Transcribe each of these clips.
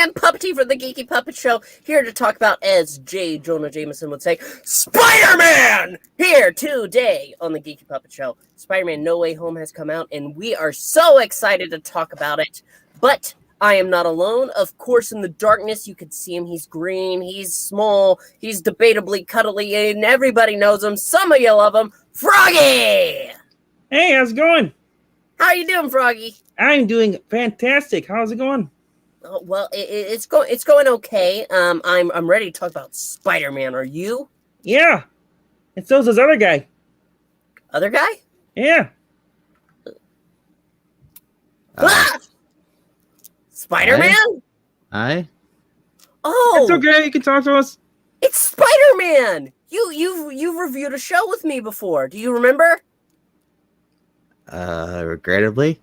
Spider-Man, Puppetine for the Geeky Puppet Show, here to talk about, as J. Jonah Jameson would say, Spider-Man! Here today on the Geeky Puppet Show. Spider-Man No Way Home has come out, and we are so excited to talk about it. But I am not alone. Of course, in the darkness, you could see him. He's green, he's small, he's debatably cuddly, and everybody knows him. Some of you love him. Froggy! Hey, how's it going? How you doing, Froggy? I'm doing fantastic. How's it going? Oh, well, it's going okay. I'm ready to talk about Spider-Man. Are you? Yeah. And so's this other guy. Other guy? Yeah. Spider-Man? Hi. Oh, It's okay. You can talk to us. it's Spider-Man. You've reviewed a show with me before. Do you remember? Regrettably.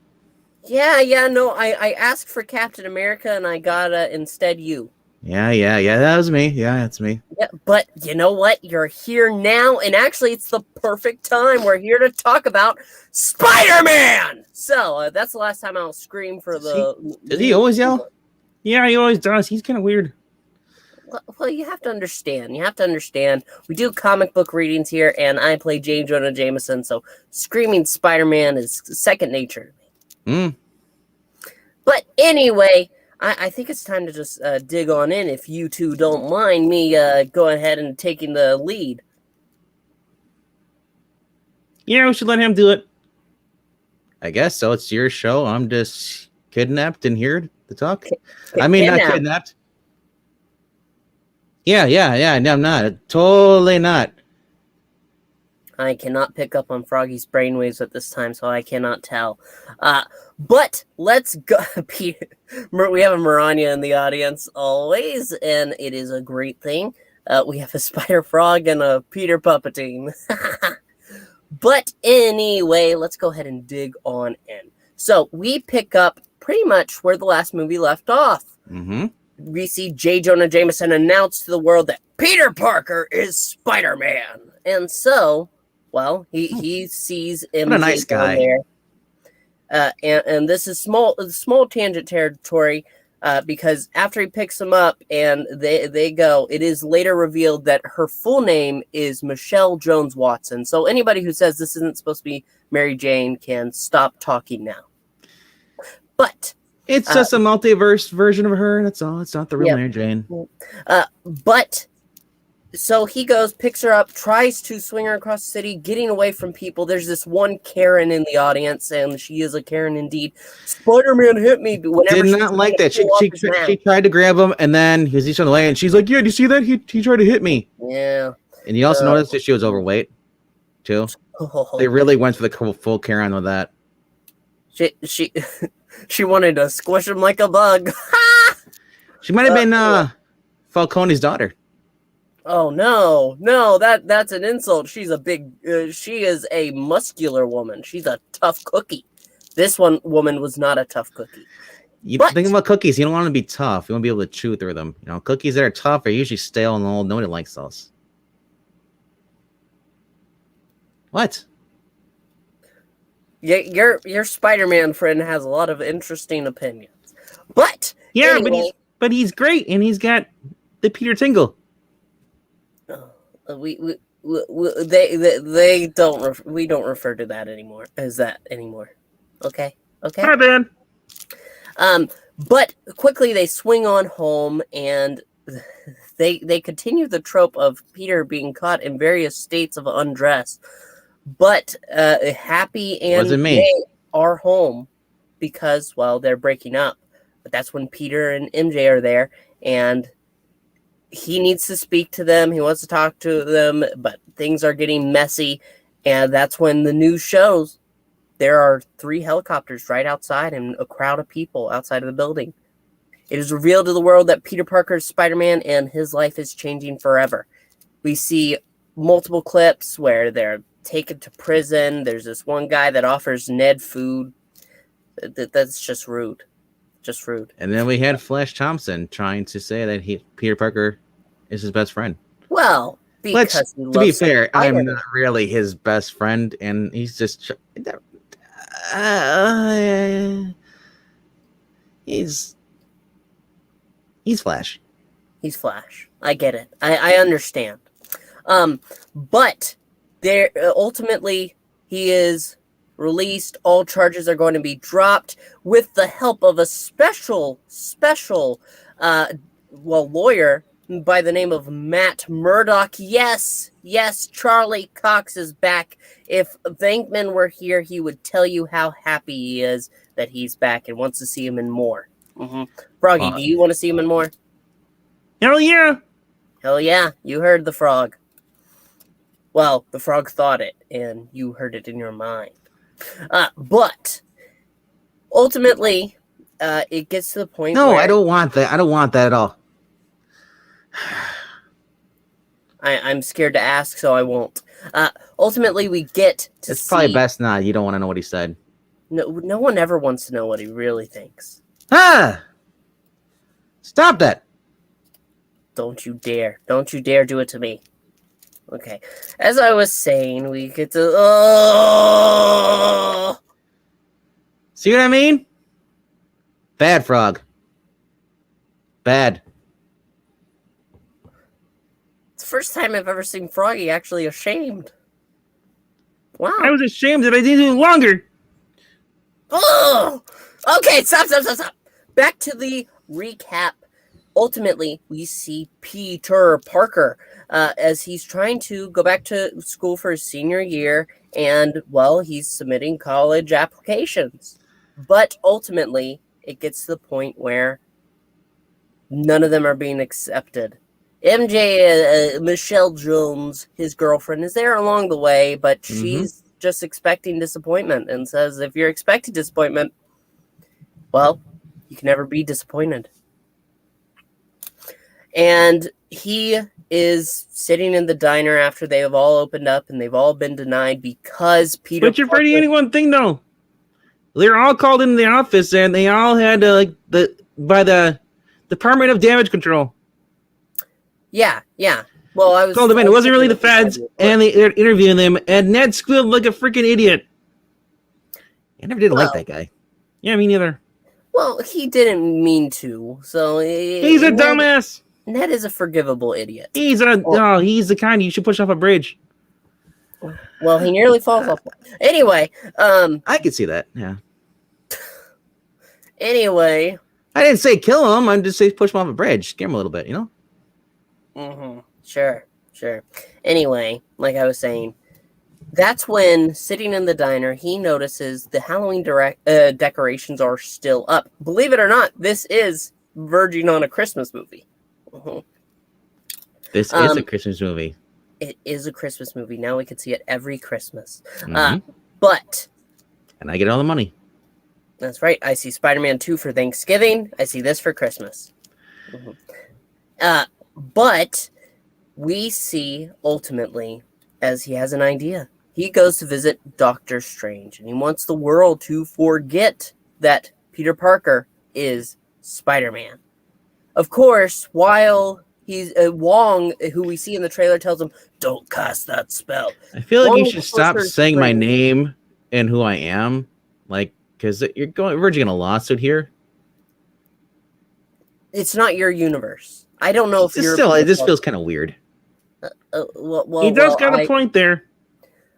Yeah. No, I asked for Captain America and I got instead you. Yeah. That was me. Yeah, that's me. Yeah, but you know what? You're here now, and actually, it's the perfect time. We're here to talk about Spider-Man. So that's the last time I'll scream for the. Does he always yell? Yeah, he always does. He's kind of weird. Well, you have to understand. We do comic book readings here, and I play J. Jonah Jameson, so screaming Spider-Man is second nature to me. But anyway, I think it's time to just dig on in, if you two don't mind me going ahead and taking the lead. Yeah, we should let him do it. I guess so. It's your show. I'm just kidnapped and here to talk. I mean, not kidnapped. Yeah. No, I'm not. Totally not. I cannot pick up on Froggy's brainwaves at this time, so I cannot tell. But let's go. We have a Maranya in the audience always, and it is a great thing. We have a Spider Frog and a Peter Puppetine. But anyway, let's go ahead and dig on in. So we pick up pretty much where the last movie left off. Mm-hmm. We see J. Jonah Jameson announce to the world that Peter Parker is Spider-Man. And so, well, he sees MJ What a nice guy. there. And this is small tangent territory because after he picks him up and they go, it is later revealed that her full name is Michelle Jones Watson. So anybody who says this isn't supposed to be Mary Jane can stop talking now. But It's just a multiverse version of her. That's all. It's not the real Mary Jane. But so he goes, picks her up, tries to swing her across the city, getting away from people. There's this one Karen in the audience, and she is a Karen indeed. Spider-Man hit me. Did not like that. She tried to grab him, and then he's on the way, and she's like, "Yeah, do you see that? He tried to hit me." Yeah. And you also noticed that she was overweight, too. They really went for the full Karen with that. She wanted to squish him like a bug. She might have been Falcone's daughter. Oh no, that's an insult. She's a big. She is a muscular woman. She's a tough cookie. This woman was not a tough cookie. Think about cookies. You don't want to be tough. You want to be able to chew through them. You know, cookies that are tough are usually stale and old. Nobody likes those. What? Yeah, your Spider-Man friend has a lot of interesting opinions. But yeah, anyway, but he's great, and he's got the Peter Tingle. We don't refer to that anymore as that anymore. Okay. Hi, man. But quickly they swing on home, and they continue the trope of Peter being caught in various states of undress. But Happy and May are home because, well, they're breaking up. But that's when Peter and MJ are there, and he needs to speak to them. He wants to talk to them, but things are getting messy. And that's when the news shows there are 3 helicopters right outside and a crowd of people outside of the building. It is revealed to the world that Peter Parker is Spider-Man and his life is changing forever. We see multiple clips where they're taken to prison. There's this one guy that offers Ned food. That's just rude. Just rude. And then we had Flash Thompson trying to say that Peter Parker is his best friend. Well, because to be fair, I'm not really his best friend, and he's just he's He's Flash. He's Flash. I get it. I understand. But there ultimately he is released. All charges are going to be dropped with the help of a special lawyer by the name of Matt Murdock. Yes, Charlie Cox is back. If Venkman were here, he would tell you how happy he is that he's back and wants to see him in more. Froggy, do you want to see him in more? Hell yeah! Hell yeah, you heard the frog. Well, the frog thought it, and you heard it in your mind. But ultimately, it gets to the point No, where... I don't want that. I don't want that at all. I'm scared to ask, so I won't. Ultimately, we get to It's probably best not. You don't want to know what he said. No one ever wants to know what he really thinks. Stop that. Don't you dare. Don't you dare do it to me. Okay. As I was saying, we get to... Oh! See what I mean? Bad, Frog. Bad. It's the first time I've ever seen Froggy actually ashamed. Wow. I was ashamed that I didn't do it longer. Oh! Okay, stop. Back to the recap. Ultimately, we see Peter Parker as he's trying to go back to school for his senior year, and, well, he's submitting college applications. But ultimately, it gets to the point where none of them are being accepted. MJ, Michelle Jones, his girlfriend, is there along the way, but she's just expecting disappointment and says, if you're expecting disappointment, well, you can never be disappointed. And he is sitting in the diner after they have all opened up and they've all been denied because Peter But you're forgetting one thing, though. They're all called into the office and they all had by the Department of Damage Control. Yeah. Well, I was called them in. It wasn't really the feds, and they're interviewing them, and Ned squealed like a freaking idiot. I never did like that guy. Yeah, me neither. Well, he didn't mean to, so... He's a dumbass! Ned is a forgivable idiot. He's the kind you should push off a bridge. Well, he nearly falls off. Anyway, I could see that, yeah. Anyway... I didn't say kill him, I'm just saying push him off a bridge. Scare him a little bit, you know? Sure. Anyway, like I was saying, that's when, sitting in the diner, he notices the Halloween decorations are still up. Believe it or not, this is verging on a Christmas movie. This is a Christmas movie. It is a Christmas movie. Now we can see it every Christmas. But... And I get all the money. That's right. I see Spider-Man 2 for Thanksgiving. I see this for Christmas. But we see, ultimately, as he has an idea. He goes to visit Doctor Strange, and he wants the world to forget that Peter Parker is Spider-Man. Of course, while he's Wong, who we see in the trailer, tells him, "Don't cast that spell." I feel like Wong you should stop saying my name and who I am, because you're verging on a lawsuit here. It's not your universe. I don't know if you're... Still, it just feels kind of weird. He does got a point there.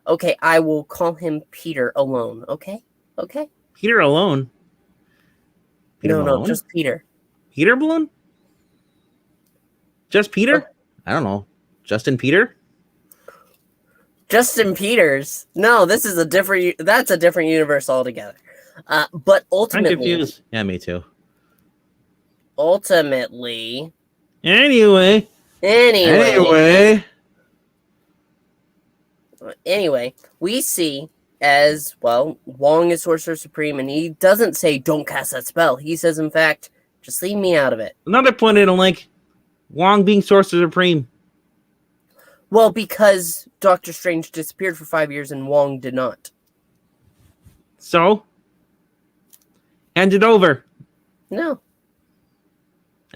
Okay, I will call him Peter alone. Okay. Peter alone. No, just Peter. Peter Balloon? Just Peter? I don't know. Justin Peter? Justin Peters. No, that's a different universe altogether. But ultimately... I'm confused. Yeah, me too. Ultimately... Anyway, we see as, well, Wong is Sorcerer Supreme, and he doesn't say, "Don't cast that spell." He says, in fact, just leave me out of it. Another point I don't like. Wong being Sorcerer Supreme. Well, because Doctor Strange disappeared for 5 years and Wong did not. So? Hand it over. No.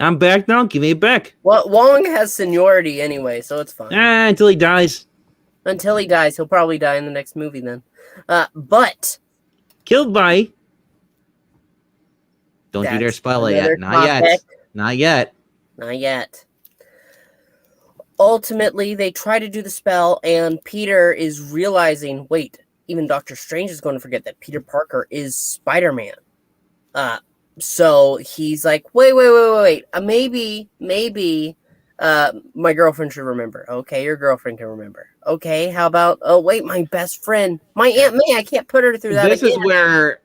I'm back now. Give me it back. Well, Wong has seniority anyway, so it's fine. Until he dies. Until he dies. He'll probably die in the next movie then. But... Killed by... Don't you dare spoil it yet. Not yet. Not yet. Ultimately, they try to do the spell, and Peter is realizing, wait, even Doctor Strange is going to forget that Peter Parker is Spider-Man. So he's like, wait. Maybe my girlfriend should remember. Okay, your girlfriend can remember. Okay, how about, oh, wait, my best friend, my Aunt May, I can't put her through that This again. is where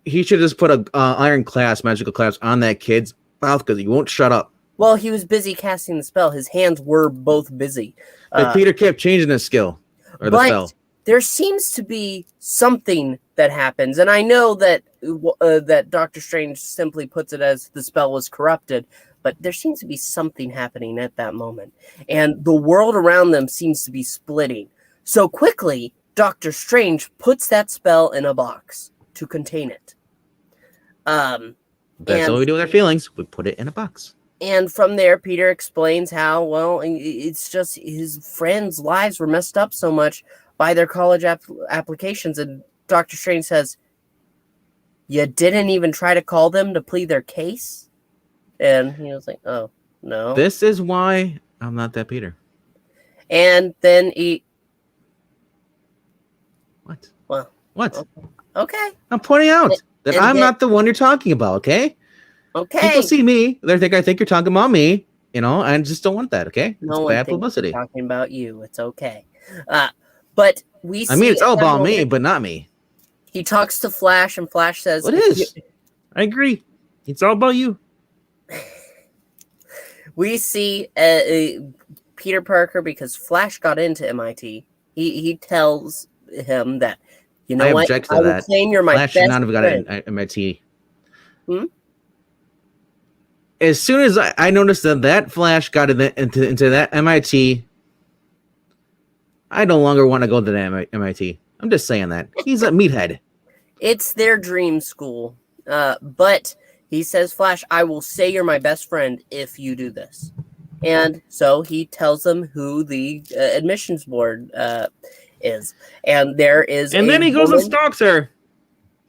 he should just put a iron clasp, magical clasp on that kid's mouth because he won't shut up. Well, he was busy casting the spell. His hands were both busy. But Peter kept changing his skill or the spell. There seems to be something that happens, and I know that that Doctor Strange simply puts it as the spell was corrupted, but there seems to be something happening at that moment, and the world around them seems to be splitting. So quickly, Doctor Strange puts that spell in a box to contain it. That's what we do with our feelings. We put it in a box. And from there, Peter explains how, well, it's just his friends' lives were messed up so much by their college applications. And Doctor Strange says, you didn't even try to call them to plead their case? And he was like, oh, no. This is why I'm not that Peter. And then he... What? Well. What? Okay. I'm pointing out that I'm not the one you're talking about, okay? Okay. People see me. I think you're talking about me, and I just don't want that, okay? No it's one bad thinks publicity. Talking about you. It's okay. But we see... I mean, it's all about me, but not me. He talks to Flash, and Flash says... What is? I agree. It's all about you. We see Peter Parker, because Flash got into MIT. He tells him that, you know what? Object to that. Will claim you're my Flash best should not have got friend. at MIT. As soon as I noticed that Flash got into that MIT, I no longer want to go to that MIT. I'm just saying that. He's a meathead. It's their dream school. But he says, Flash, I will say you're my best friend if you do this. And so he tells them who the admissions board is. And there is And then he goes and stalks her.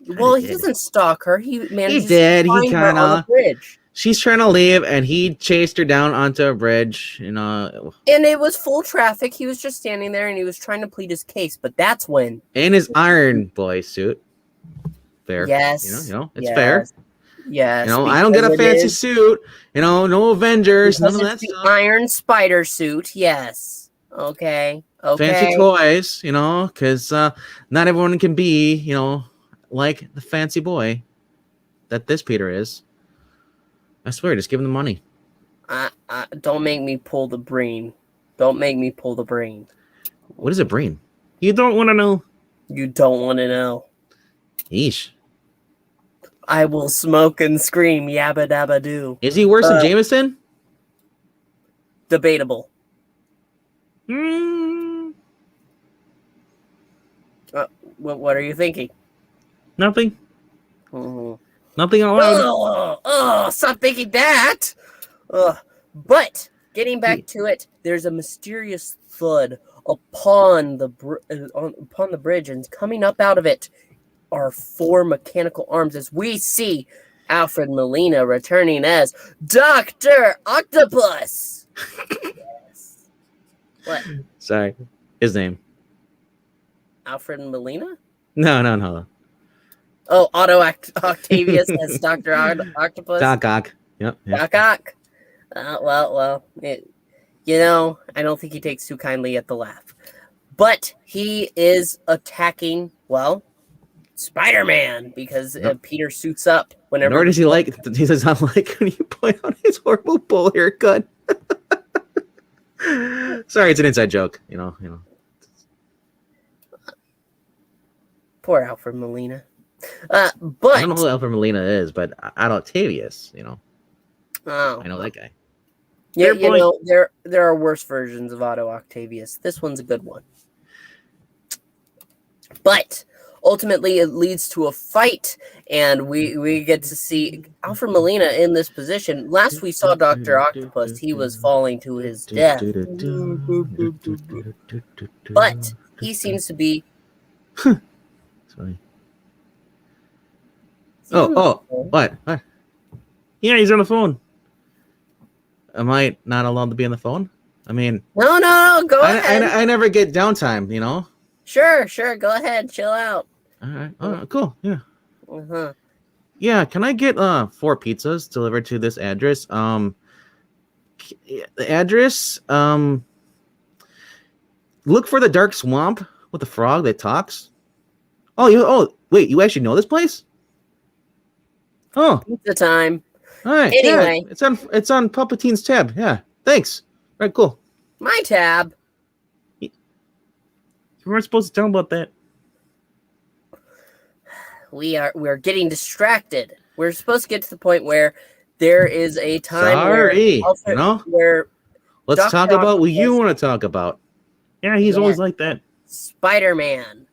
Well, he doesn't stalk her. He manages to find her on the bridge. She's trying to leave, and he chased her down onto a bridge. And it was full traffic. He was just standing there, and he was trying to plead his case. But that's when... In his Iron Boy suit. Fair. Yes. It's fair. Yes. I don't get a fancy suit. No Avengers. None of that stuff. Iron Spider suit. Yes. Okay. Fancy toys, because not everyone can be, like the fancy boy that this Peter is. I swear, just give him the money. Don't make me pull the brain. Don't make me pull the brain. What is a brain? You don't want to know. You don't want to know. Yeesh. I will smoke and scream, yabba dabba doo. Is he worse than Jameson? Debatable. What are you thinking? Nothing. Mm-hmm. Nothing allowed. Oh, stop thinking that. But getting back to it, there's a mysterious thud upon the bridge, and coming up out of it are 4 mechanical arms as we see Alfred Molina returning as Dr. Octopus. Yes. What? Sorry. His name. Alfred Molina? No. Oh, Octavius as Dr. Octopus? Doc Ock. Yep. Doc Ock. Well, I don't think he takes too kindly at the laugh. But he is attacking, Spider-Man, because Peter suits up whenever... Nor does he he says, I like when you point out his horrible bowl haircut. Sorry, it's an inside joke, Poor Alfred Molina. But I don't know who Alfred Molina is, but Otto Octavius, Oh. I know that guy. Yeah, there are worse versions of Otto Octavius. This one's a good one. But ultimately, it leads to a fight, and we get to see Alfred Molina in this position. Last we saw Dr. Octopus, he was falling to his death. But he seems to be... Sorry. What? Yeah, he's on the phone. Am I not allowed to be on the phone? I mean, no, go ahead. I never get downtime, you know. Sure, go ahead, chill out. All right, cool, yeah. Uh-huh. Yeah, can I get 4 pizzas delivered to this address? The address, look for the dark swamp with the frog that talks. Wait, you actually know this place? Oh, Pizza time. All right. Anyway, yeah, it's on Puppetine's tab. Yeah, thanks. All right, cool. My tab. You weren't supposed to tell him about that. We're getting distracted. We're supposed to get to the point where there is a time where let's talk about what you want to talk about. Yeah, he's always like that. Spider-Man.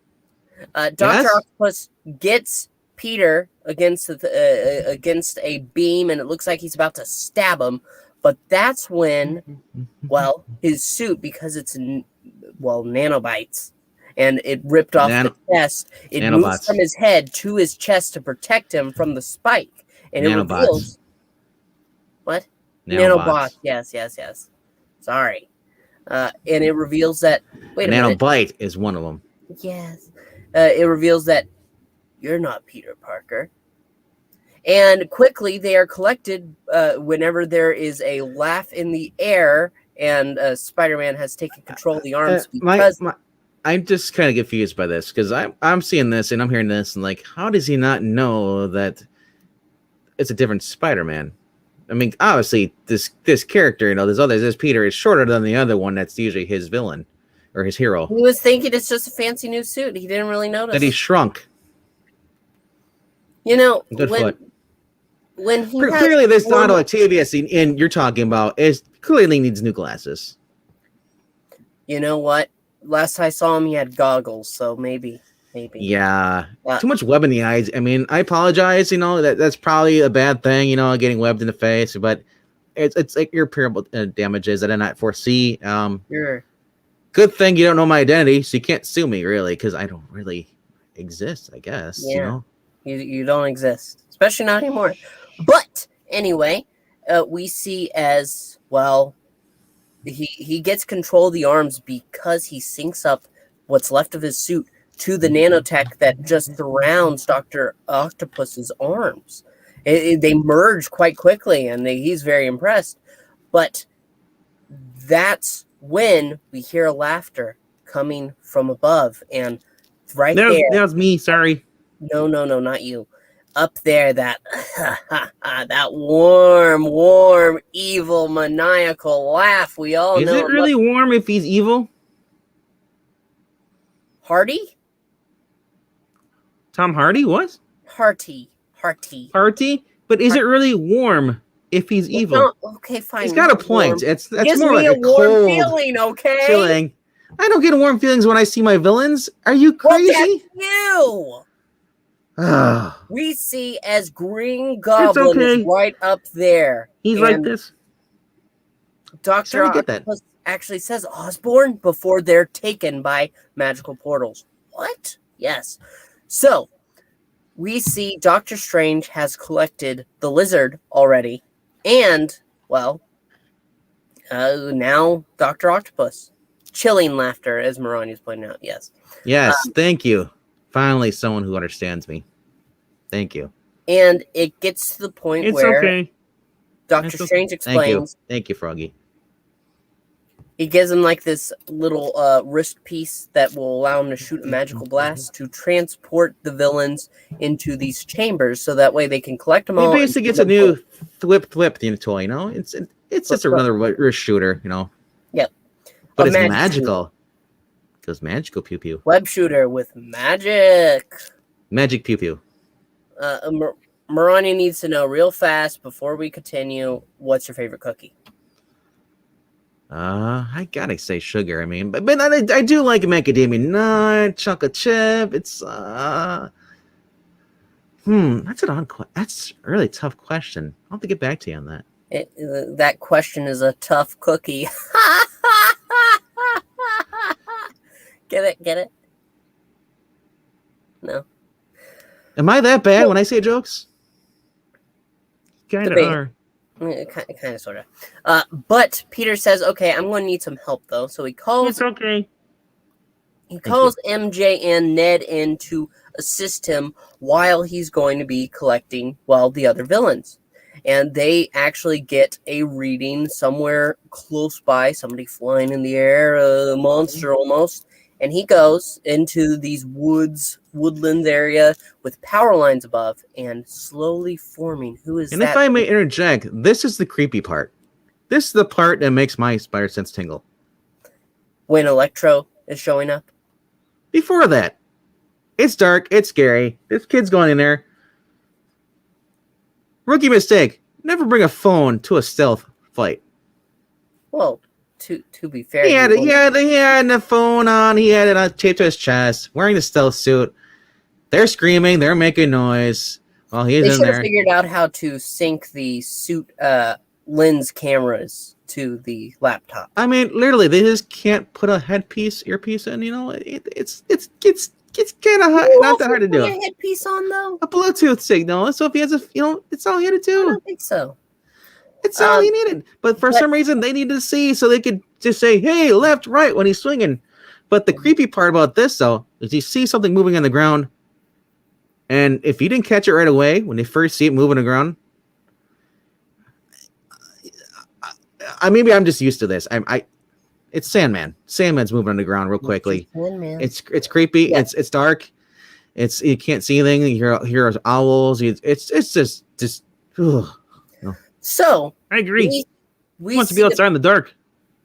Dr. Octopus gets Peter against a beam, and it looks like he's about to stab him. But that's when, his suit, because it's nanobites, and it ripped off the chest. It moves from his head to his chest to protect him from the spike, and it reveals what nanobots. Yes. Sorry, and it reveals that nanobite is one of them. Yes, it reveals that you're not Peter Parker. And quickly they are collected whenever there is a laugh in the air, and Spider-Man has taken control of the arms. I'm just kind of confused by this, because I'm seeing this and I'm hearing this, and like, how does he not know that it's a different Spider-Man? I mean, obviously, this character, this Peter is shorter than the other one that's usually his villain or his hero. He was thinking it's just a fancy new suit. He didn't really notice that he shrunk. When he clearly this Donald Octavius and you're talking about clearly needs new glasses. You know what? Last I saw him, he had goggles, so maybe. Yeah, too much web in the eyes. I mean, I apologize. That's probably a bad thing. Getting webbed in the face, but it's like irreparable damages that I not foresee. Sure. Good thing you don't know my identity, so you can't sue me really, because I don't really exist. I guess. Yeah. You don't exist, especially not anymore. But anyway, we see as well. He gets control of the arms because he syncs up what's left of his suit to the nanotech that just surrounds Dr. Octopus's arms. They merge quite quickly, and he's very impressed. But that's when we hear laughter coming from above, and right there. That was me. Sorry. No, not you. Up there, that warm, evil, maniacal laugh. We all know. Is it really warm if he's evil? Hardy? Tom Hardy? What? Hearty. But is it really warm if he's evil? Okay, fine. He's got a point. That's more like a warm cold feeling, okay? Chilling. I don't get warm feelings when I see my villains. Are you crazy? Well, that's you. We see as Green Goblin is right up there. He's like this. Dr. Octopus actually says Osborne before they're taken by magical portals. What? Yes. So we see Doctor Strange has collected the lizard already, and now Dr. Octopus. Chilling laughter, as Marani's pointing out. Yes. Thank you. Finally, someone who understands me. Thank you. And it gets to the point where Doctor Strange explains. Thank you, Froggy. He gives him like this little wrist piece that will allow him to shoot a magical blast to transport the villains into these chambers, so that way they can collect them all. He basically gets a new thwip toy. It's just another wrist shooter. Yep. But it's magical. Because magical pew pew. Web shooter with magic. Magic pew pew. Marani needs to know real fast before we continue. What's your favorite cookie? I gotta say sugar. I mean, but I do like macadamia nut, chocolate chip. It's that's that's a really tough question. I'll have to get back to you on that. That question is a tough cookie. Get it? No. Am I that bad when I say jokes? Kind of are. Kind of, sort of. But Peter says, okay, I'm going to need some help, though. So he calls... It's okay. He calls MJ and Ned in to assist him while he's going to be collecting, well, the other villains. And they actually get a reading somewhere close by, somebody flying in the air, a monster almost. And he goes into these woodlands area with power lines above and slowly forming. Who is that? And if I may interject, this is the creepy part. This is the part that makes my spider sense tingle. When Electro is showing up? Before that, it's dark, it's scary. This kid's going in there. Rookie mistake. Never bring a phone to a stealth fight. Well, to be fair, he had the phone on. He had it taped to his chest, wearing the stealth suit. They're screaming. They're making noise. Well, he's in there. They should have figured out how to sync the suit lens cameras to the laptop. I mean, literally, they just can't put a earpiece in. You know, it's kind of not that hard to do. A headpiece on though. A Bluetooth signal. So if he has it's all he had to do. I don't think so. It's all he needed. But for some reason, they needed to see so they could just say, "Hey, left, right" when he's swinging. But the creepy part about this, though, is you see something moving on the ground, and if you didn't catch it right away when they first see it moving on the ground. Maybe I'm just used to this. It's Sandman. Sandman's moving on the ground real quickly. It's creepy. Yeah. It's dark. You can't see anything. You hear owls. It's just. Ugh. No. So I agree. We wants to be outside in the dark.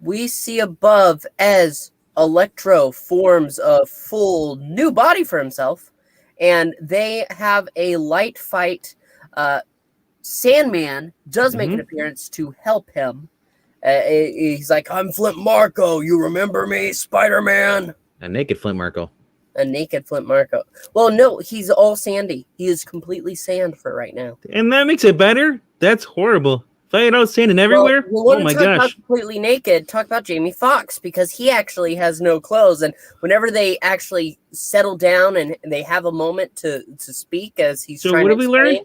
We see above as Electro forms a full new body for himself, and they have a light fight. Sandman does make an appearance to help him. He's like, I'm Flint Marko. You remember me, Spider-Man? A naked Flint Marko. A naked Flint Marko. Well, no, he's all sandy. He is completely sand for right now. And that makes it better? That's horrible. If I had out sanding everywhere, oh my gosh. About completely naked, talk about Jamie Foxx, because he actually has no clothes. And whenever they actually settle down and they have a moment to speak as he's trying to what did we learn?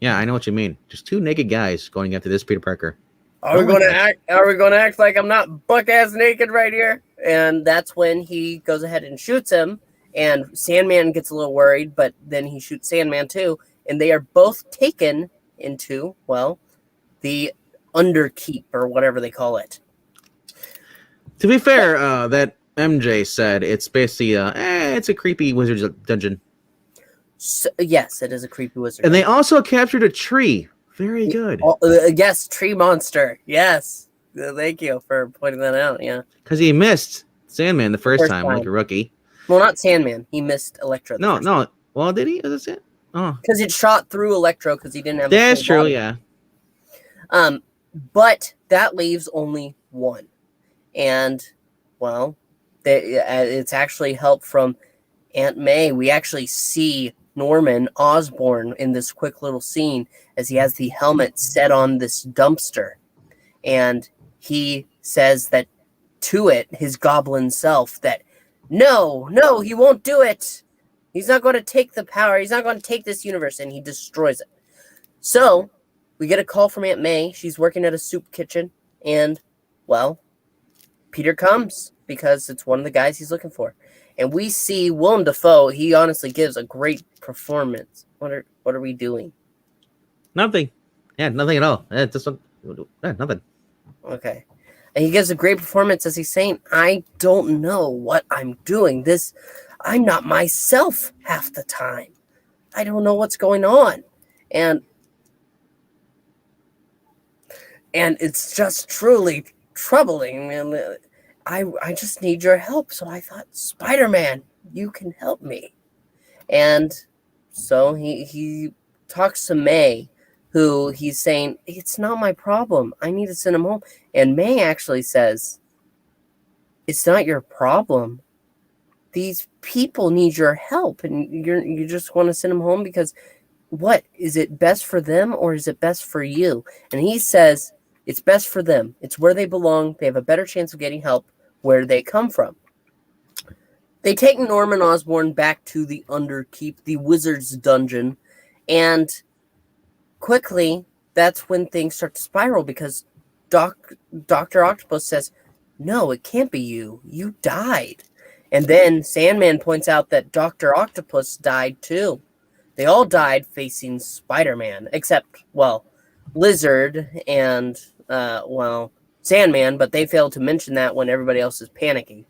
Yeah, I know what you mean. Just two naked guys going after this Peter Parker. Are we going to act like I'm not buck-ass naked right here? And that's when he goes ahead and shoots him, and Sandman gets a little worried, but then he shoots Sandman too, and they are both taken into, well, the underkeep or whatever they call it. To be fair, that MJ said it's basically it's a creepy wizard's dungeon. So, yes, it is a creepy wizard. And they also captured a tree. Very good. Yes, tree monster. Yes. Thank you for pointing that out. Yeah. Because he missed Sandman the first time, like a rookie. Well, not Sandman. He missed Electro. No. Well, did he? Was it? Oh. Because it shot through Electro because he didn't have. That's true. Body. Yeah. But that leaves only one, and well, it's actually help from Aunt May. We actually see Norman Osborne in this quick little scene as he has the helmet set on this dumpster, and he says that to it, his goblin self, that no, he won't do it. He's not going to take the power. He's not going to take this universe, and he destroys it. So we get a call from Aunt May. She's working at a soup kitchen, and well, Peter comes because it's one of the guys he's looking for. And we see Willem Dafoe. He honestly gives a great performance. What are we doing? Nothing. Yeah, nothing at all. Nothing. Okay. And he gives a great performance as he's saying, I don't know what I'm doing. I'm not myself half the time. I don't know what's going on. And it's just truly troubling. And I just need your help. So I thought, Spider-Man, you can help me. And so he talks to May, who he's saying, it's not my problem. I need to send him home. And May actually says, it's not your problem. These people need your help. And you just want to send them home because what? Is it best for them or is it best for you? And he says, it's best for them. It's where they belong. They have a better chance of getting help where they come from. They take Norman Osborn back to the Underkeep, the wizard's dungeon, and quickly that's when things start to spiral because Dr. Octopus says, no, it can't be you. You died. And then Sandman points out that Dr. Octopus died too. They all died facing Spider-Man, except, well, Lizard and, Sandman, but they failed to mention that when everybody else is panicking.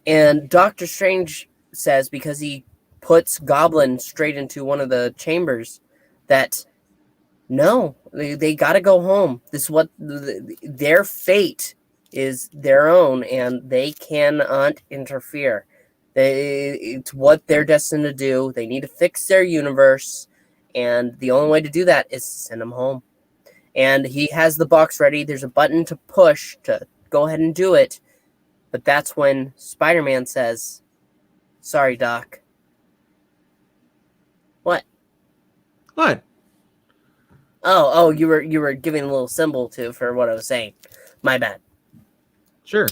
And Doctor Strange says, because he puts Goblin straight into one of the chambers, that no, they got to go home. This is what their fate is their own, and they cannot interfere. It's what they're destined to do. They need to fix their universe, and the only way to do that is to send them home. And he has the box ready. There's a button to push to go ahead and do it. But that's when Spider-Man says, sorry, Doc. What? What? Oh, you were giving a little symbol for what I was saying. My bad. Sure.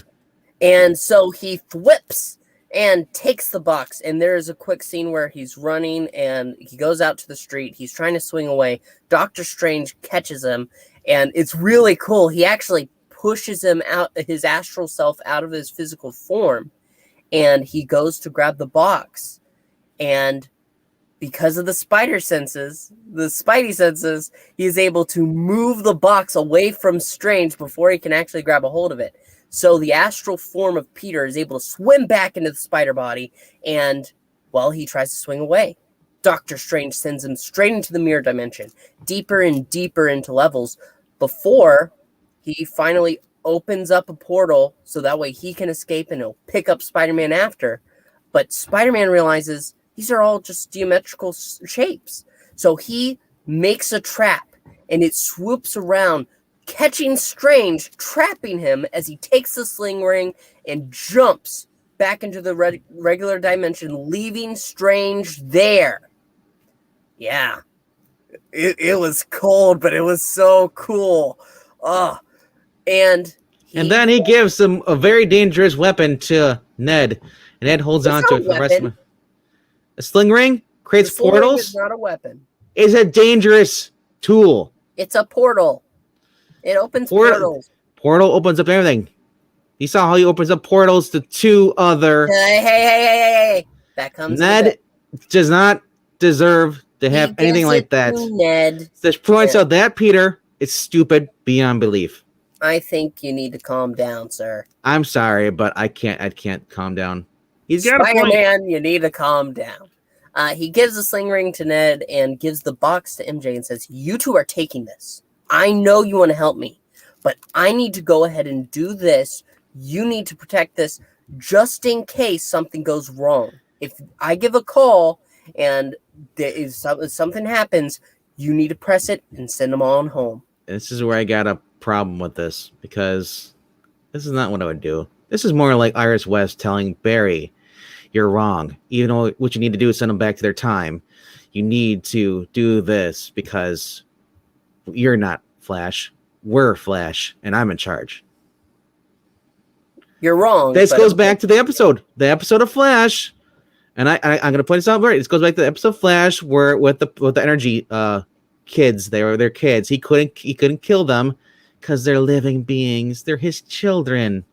And so he whips and takes the box. And there's a quick scene where he's running and he goes out to the street. He's trying to swing away. Doctor Strange catches him. And it's really cool. He actually pushes him out, his astral self, out of his physical form. And he goes to grab the box. And because of the Spidey senses, he is able to move the box away from Strange before he can actually grab a hold of it. So the astral form of Peter is able to swim back into the spider body, and, well, he tries to swing away. Doctor Strange sends him straight into the mirror dimension, deeper and deeper into levels, before he finally opens up a portal so that way he can escape and he'll pick up Spider-Man after. But Spider-Man realizes these are all just geometrical shapes. So he makes a trap, and it swoops around, catching Strange, trapping him as he takes the sling ring and jumps back into the regular dimension, leaving Strange there. Yeah. It was cold, but it was so cool. And then he gives him a very dangerous weapon to Ned. And Ned holds on to it for the rest of the... A sling ring creates portals. It's not a weapon. It's a dangerous tool. It's a portal. It opens portals. Portal opens up everything. You saw how he opens up portals to two other... Hey. That comes... Ned does not deserve to have anything like that. Ned. This points out that Peter is stupid beyond belief. I think you need to calm down, sir. I'm sorry, but I can't calm down. He's got Spider-Man, you need to calm down. He gives the sling ring to Ned and gives the box to MJ and says, you two are taking this. I know you want to help me, but I need to go ahead and do this. You need to protect this just in case something goes wrong. If I give a call and if something happens, you need to press it and send them on home. This is where I got a problem with this, because this is not what I would do. This is more like Iris West telling Barry, you're wrong. Even though what you need to do is send them back to their time. You need to do this because you're not Flash. We're Flash, and I'm in charge. You're wrong. This goes back to the episode of Flash, and I'm going to point this out. This goes back to the episode of Flash where with the energy kids, their kids. He couldn't kill them because they're living beings. They're his children.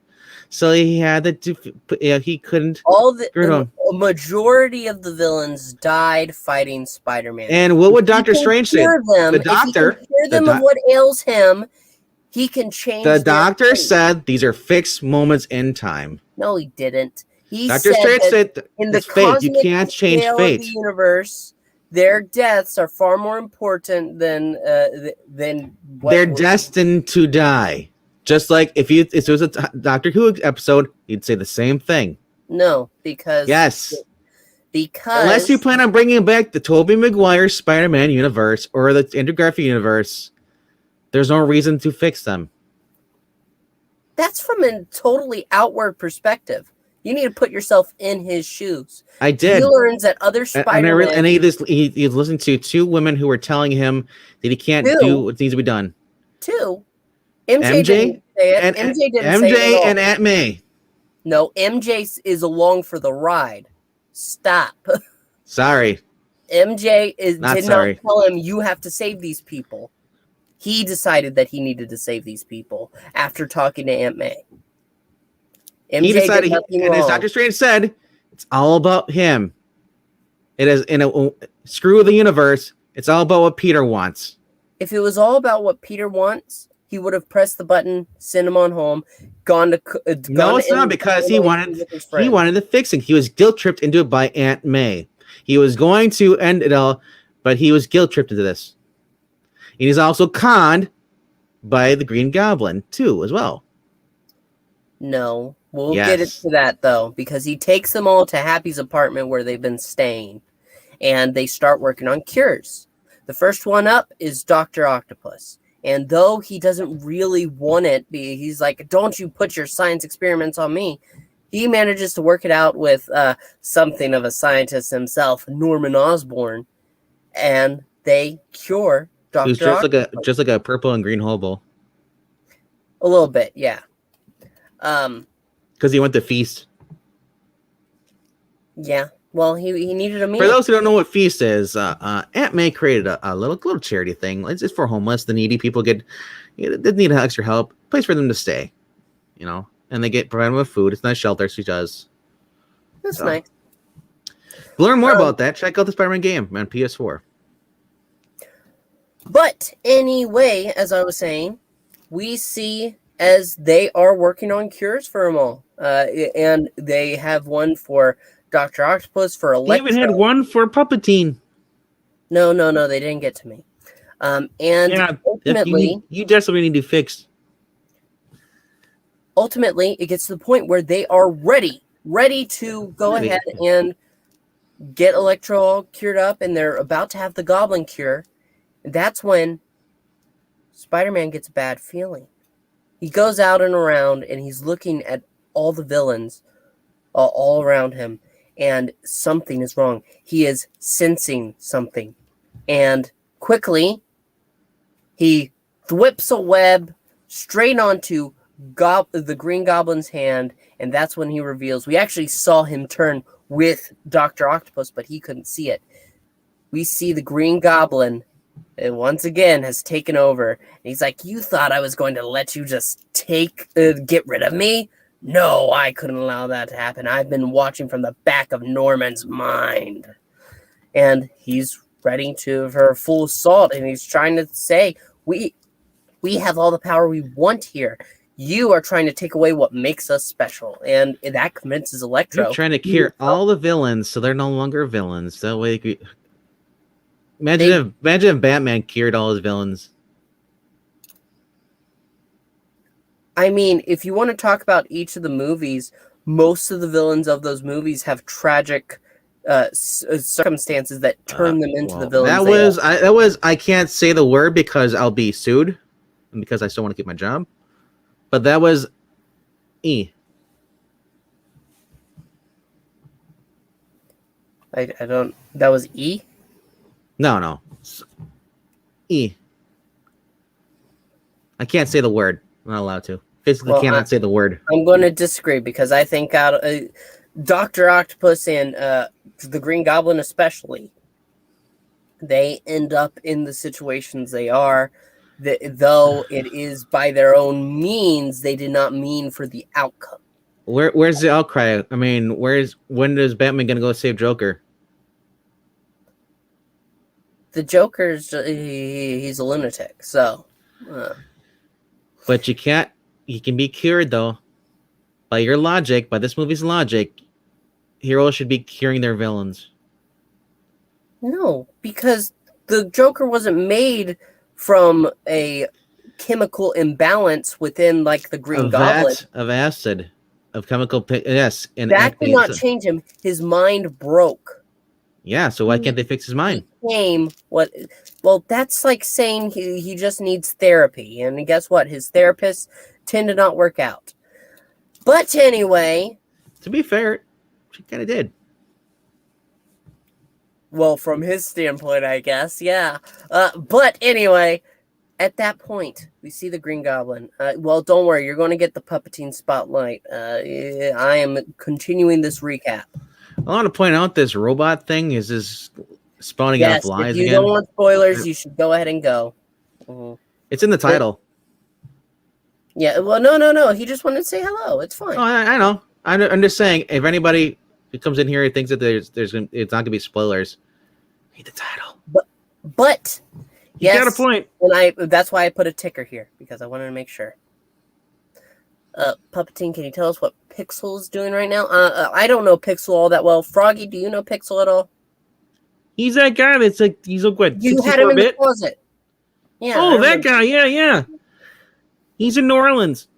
So he had to. He couldn't. A majority of the villains died fighting Spider-Man. And what would Doctor Strange say? The doctor. If he can cure them of what ails him, he can change. The doctor said these are fixed moments in time. No, he didn't. Doctor Strange said in the fate. You can't change fate. Of the universe, their deaths are far more important than they're destined to die. Just like if it was a Doctor Who episode, you'd say the same thing. No, because unless you plan on bringing back the Tobey Maguire Spider-Man universe or the Andrew Garfield universe, there's no reason to fix them. That's from a totally outward perspective. You need to put yourself in his shoes. I did. He learns that other Spider-Man... And he listened to two women who were telling him that he can't do what needs to be done. Two? MJ didn't say it. MJ didn't say it at all. And Aunt May. No, MJ is along for the ride. Stop. Sorry. MJ did not tell him you have to save these people. He decided that he needed to save these people after talking to Aunt May. MJ he decided, and as Dr. Strange said, it's all about him. It is screw the universe. It's all about what Peter wants. If it was all about what Peter wants, he would have pressed the button, sent him on home, gone to. No, it's not because he wanted the fixing. He was guilt tripped into it by Aunt May. He was going to end it all, but he was guilt tripped into this. And he's also conned by the Green Goblin too, as well. No, we'll get into that though, because he takes them all to Happy's apartment where they've been staying, and they start working on cures. The first one up is Dr. Octopus. And though he doesn't really want it, he's like, don't you put your science experiments on me. He manages to work it out with something of a scientist himself, Norman Osborne. And they cure Dr. Who's just like a purple and green hobo. A little bit, yeah. Because he went to Feast. Yeah. Well, he needed a meal. For those who don't know what Feast is, Aunt May created a little charity thing. It's for homeless, the needy people they need extra help, place for them to stay, and they get provided with food. It's not shelter. She does. That's nice. To learn more about that, check out the Spider-Man game on PS4. But anyway, as I was saying, we see as they are working on cures for them all, and they have one for Dr. Octopus, for Electro. They even had one for Puppetine. No, they didn't get to me. And ultimately, you desperately need to fix. Ultimately, it gets to the point where they are ready to go ahead and get Electro all cured up, and they're about to have the Goblin cure. And that's when Spider-Man gets a bad feeling. He goes out and around, and he's looking at all the villains all around him. And something is wrong. He is sensing something. And quickly, he whips a web straight onto the Green Goblin's hand. And that's when he reveals. We actually saw him turn with Dr. Octopus, but he couldn't see it. We see the Green Goblin, and once again, has taken over. And he's like, you thought I was going to let you just get rid of me? No, I couldn't allow that to happen. I've been watching from the back of Norman's mind. And he's ready for full assault. And he's trying to say, we have all the power we want here. You are trying to take away what makes us special. And that convinces Electro. You're trying to cure all the villains so they're no longer villains. That way, imagine if Batman cured all his villains. I mean, if you want to talk about each of the movies, most of the villains of those movies have tragic circumstances that turn them into the villains. That was I can't say the word because I'll be sued, and because I still want to keep my job. But that was E. I don't. That was E. No. E. I can't say the word. I'm not allowed to. Physically cannot say the word. I'm going to disagree because I think Dr. Octopus and the Green Goblin especially, they end up in the situations they are. Though it is by their own means, they did not mean for the outcome. Where's the outcry? I mean, when is Batman going to go save Joker? The Joker's he's a lunatic, so... But you can be cured, though. By your logic, by this movie's logic, heroes should be curing their villains. No, because the Joker wasn't made from a chemical imbalance within, like, the Green Goblin. Of acid. Of chemical... Yes. And that did not change him. His mind broke. Yeah, so why can't they fix his mind? Well, that's like saying he just needs therapy. And guess what? His therapists tend to not work out. But anyway... To be fair, she kind of did. Well, from his standpoint, I guess, yeah. But anyway, at that point, we see the Green Goblin. Well, don't worry. You're going to get the Puppetine spotlight. I am continuing this recap. I want to point out this robot thing is spawning out of lies if you again. don't want spoilers, you should go ahead and go. Mm-hmm. It's in the title. Yeah, well, no. He just wanted to say hello. It's fine. Oh, I know. I'm just saying, if anybody who comes in here and thinks that it's not gonna be spoilers, read the title. But you got a point. And that's why I put a ticker here, because I wanted to make sure. Puppetine, can you tell us what Pixel is doing right now? I don't know Pixel all that well. Froggy, do you know Pixel at all? He's that guy that's like, he's a what? You had him in the closet. Yeah. Oh, that guy. Yeah. He's in New Orleans.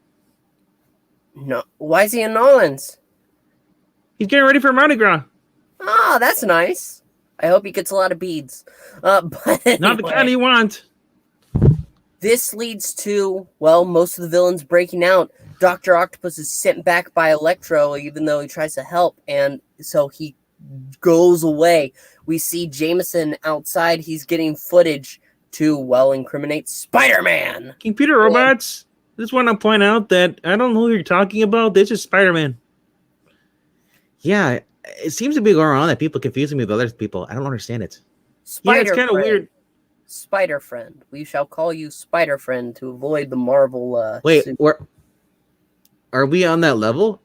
No, why is he in New Orleans? He's getting ready for Mardi Gras. Oh, that's nice. I hope he gets a lot of beads. But anyway, not the kind you want. This leads to, well, most of the villains breaking out. Dr. Octopus is sent back by Electro, even though he tries to help, and so he goes away. We see Jameson outside. He's getting footage to, well, incriminate Spider-Man. Computer robots, I just want to point out that I don't know who you're talking about. This is Spider-Man. Yeah, it seems to be going on that people confusing me with other people. I don't understand it. Yeah, it's kind of weird. Spider-Friend. We shall call you Spider-Friend to avoid the Marvel... Wait, are we on that level?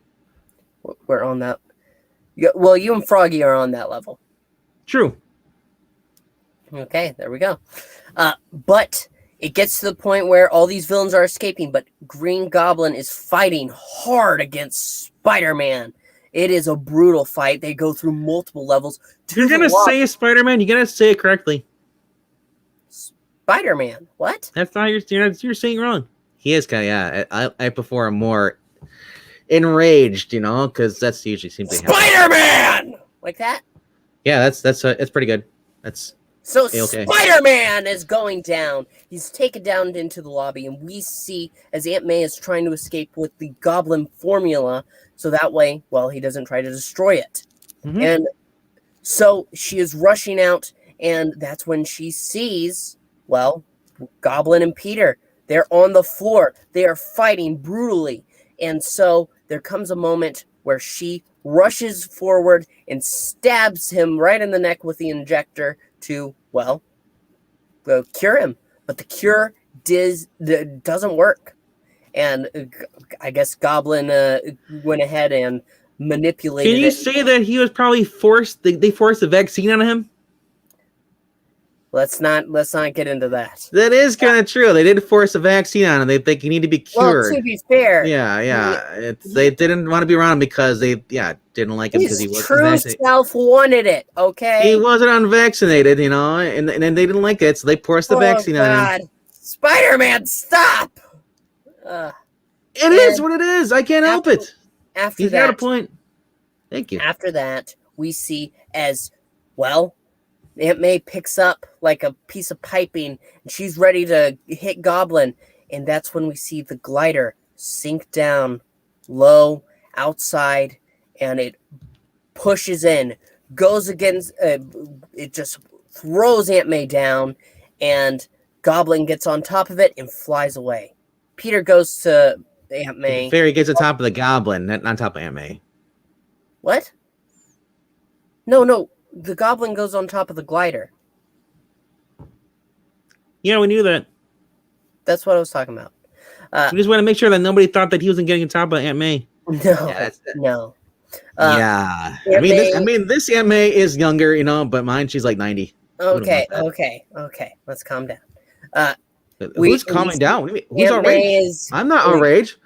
We're on that... Yeah, well, you and Froggy are on that level. True. Okay, there we go. But it gets to the point where all these villains are escaping, but Green Goblin is fighting hard against Spider-Man. It is a brutal fight. They go through multiple levels. You're going to say Spider-Man, you got to say it correctly. Spider-Man. What? That's not you're saying wrong. He is kind of, yeah. I prefer a more enraged, because that's usually seems to happen. Spider-Man! Like that? Yeah, that's pretty good. That's so okay. Spider-Man is going down. He's taken down into the lobby, and we see as Aunt May is trying to escape with the Goblin formula, so that way, well, he doesn't try to destroy it. Mm-hmm. And so she is rushing out, and that's when she sees, well, Goblin and Peter. They're on the floor. They are fighting brutally. And so there comes a moment where she rushes forward and stabs him right in the neck with the injector to, well, cure him. But the cure doesn't work. And I guess Goblin went ahead and manipulated it. Can you say that he was probably forced, they forced the vaccine on him? Let's not get into that. That is kind of true. They did force a vaccine on him. They think he need to be cured. Well, to be fair, they didn't want to be around him because they didn't like him because he wasn't vaccinated. His true self wanted it. Okay, he wasn't unvaccinated, and then they didn't like it, so they forced the vaccine on him. Spider-Man, stop! It is what it is. I can't help it. After He's that, got a point. Thank you. After that, we see as well. Aunt May picks up like a piece of piping, and she's ready to hit Goblin. And that's when we see the glider sink down low outside, and it pushes in, goes against, it just throws Aunt May down, and Goblin gets on top of it and flies away. Peter goes to Aunt May. The fairy gets on top of the Goblin, not on top of Aunt May. What? No. The Goblin goes on top of the glider. Yeah, we knew that. That's what I was talking about. We just want to make sure that nobody thought that he wasn't getting on top of Aunt May. No. Yeah. This Aunt May is younger, but mine, she's like 90. Okay. Let's calm down. Who's calming down? Who's outraged? I'm not outraged.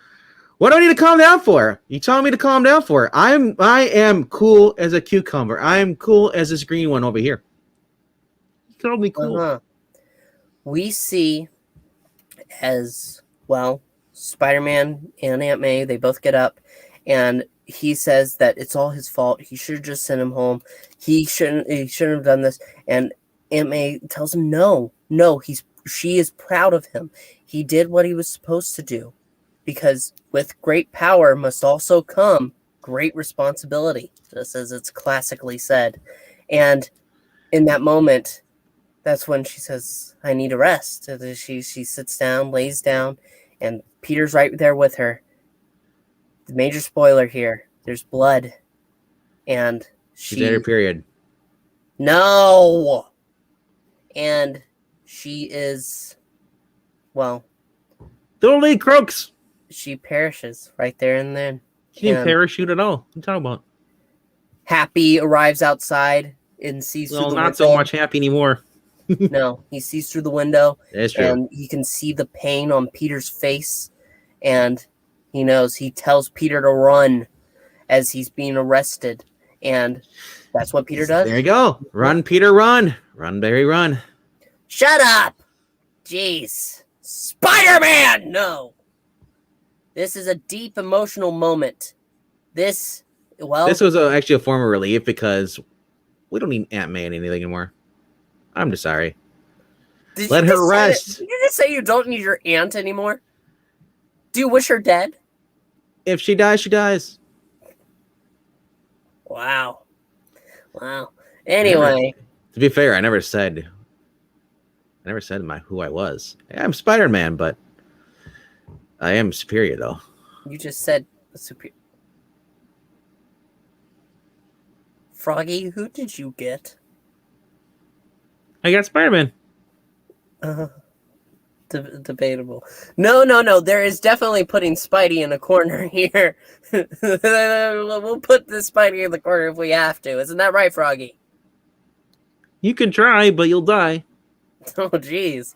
What do I need to calm down for? You telling me to calm down for? I am cool as a cucumber. I am cool as this green one over here. You called me cool. Uh-huh. We see as well Spider-Man and Aunt May, they both get up, and he says that it's all his fault. He should have just sent him home. He shouldn't have done this. And Aunt May tells him no, she is proud of him. He did what he was supposed to do. Because with great power must also come great responsibility, just as it's classically said. And in that moment, that's when she says, I need a rest. She sits down, lays down, and Peter's right there with her. The major spoiler here, there's blood. And she's at her period. No. And she is, well, Totally croaks. she perishes right there and then. She didn't parachute at all. What are you talking about? Happy arrives outside and sees through the window. Not so much Happy anymore. No, he sees through the window. That's true. And he can see the pain on Peter's face. And he knows. He tells Peter to run as he's being arrested. And that's what Peter does. There you go. Run, Peter, run. Run, Barry, run. Shut up! Jeez. Spider-Man! No. This is a deep emotional moment. This was actually a form of relief because we don't need Aunt May anything anymore. I'm just sorry. Let her rest. Did you just say you don't need your aunt anymore? Do you wish her dead? If she dies, she dies. Wow. Anyway. To be fair, I never said who I was. I'm Spider-Man, but I am superior, though. You just said superior. Froggy, who did you get? I got Spider-Man. Debatable. No. There is definitely putting Spidey in a corner here. We'll put the Spidey in the corner if we have to. Isn't that right, Froggy? You can try, but you'll die. Oh, jeez.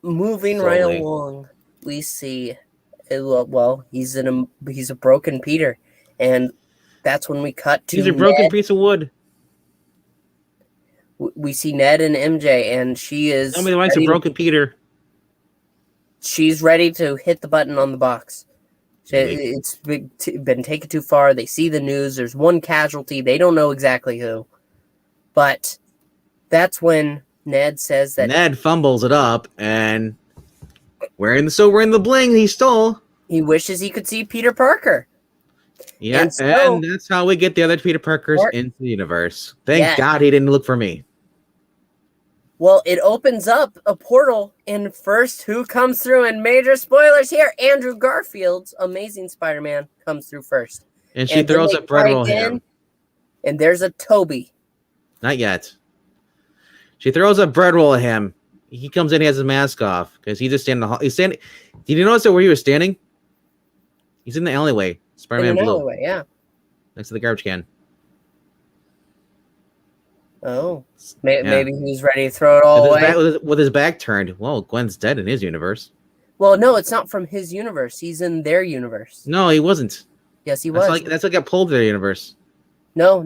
Moving right along, we see, he's a broken Peter, and that's when we cut to. He's a broken piece of wood. We see Ned and MJ, and she is. Nobody likes a broken Peter. She's ready to hit the button on the box. It's been taken too far. They see the news. There's one casualty. They don't know exactly who, but that's when Ned says that Ned fumbles it up, and wearing the bling he stole. He wishes he could see Peter Parker. Yeah, and that's how we get the other Peter Parkers into the universe. Thank God he didn't look for me. Well, it opens up a portal, and first, who comes through? And major spoilers here: Andrew Garfield's Amazing Spider-Man comes through first, and she throws a bread roll at him. And there's a Toby. Not yet. She throws a bread roll at him. He comes in, he has his mask off because he's just standing. He's standing. Did you notice where he was standing? He's in the alleyway. Spider-Man Blue. Alleyway, yeah. Next to the garbage can. Oh, maybe he's ready to throw it all away. With his back turned. Well, Gwen's dead in his universe. Well, no, it's not from his universe. He's in their universe. No, he wasn't. Yes, he was. That's like got pulled to their universe. No.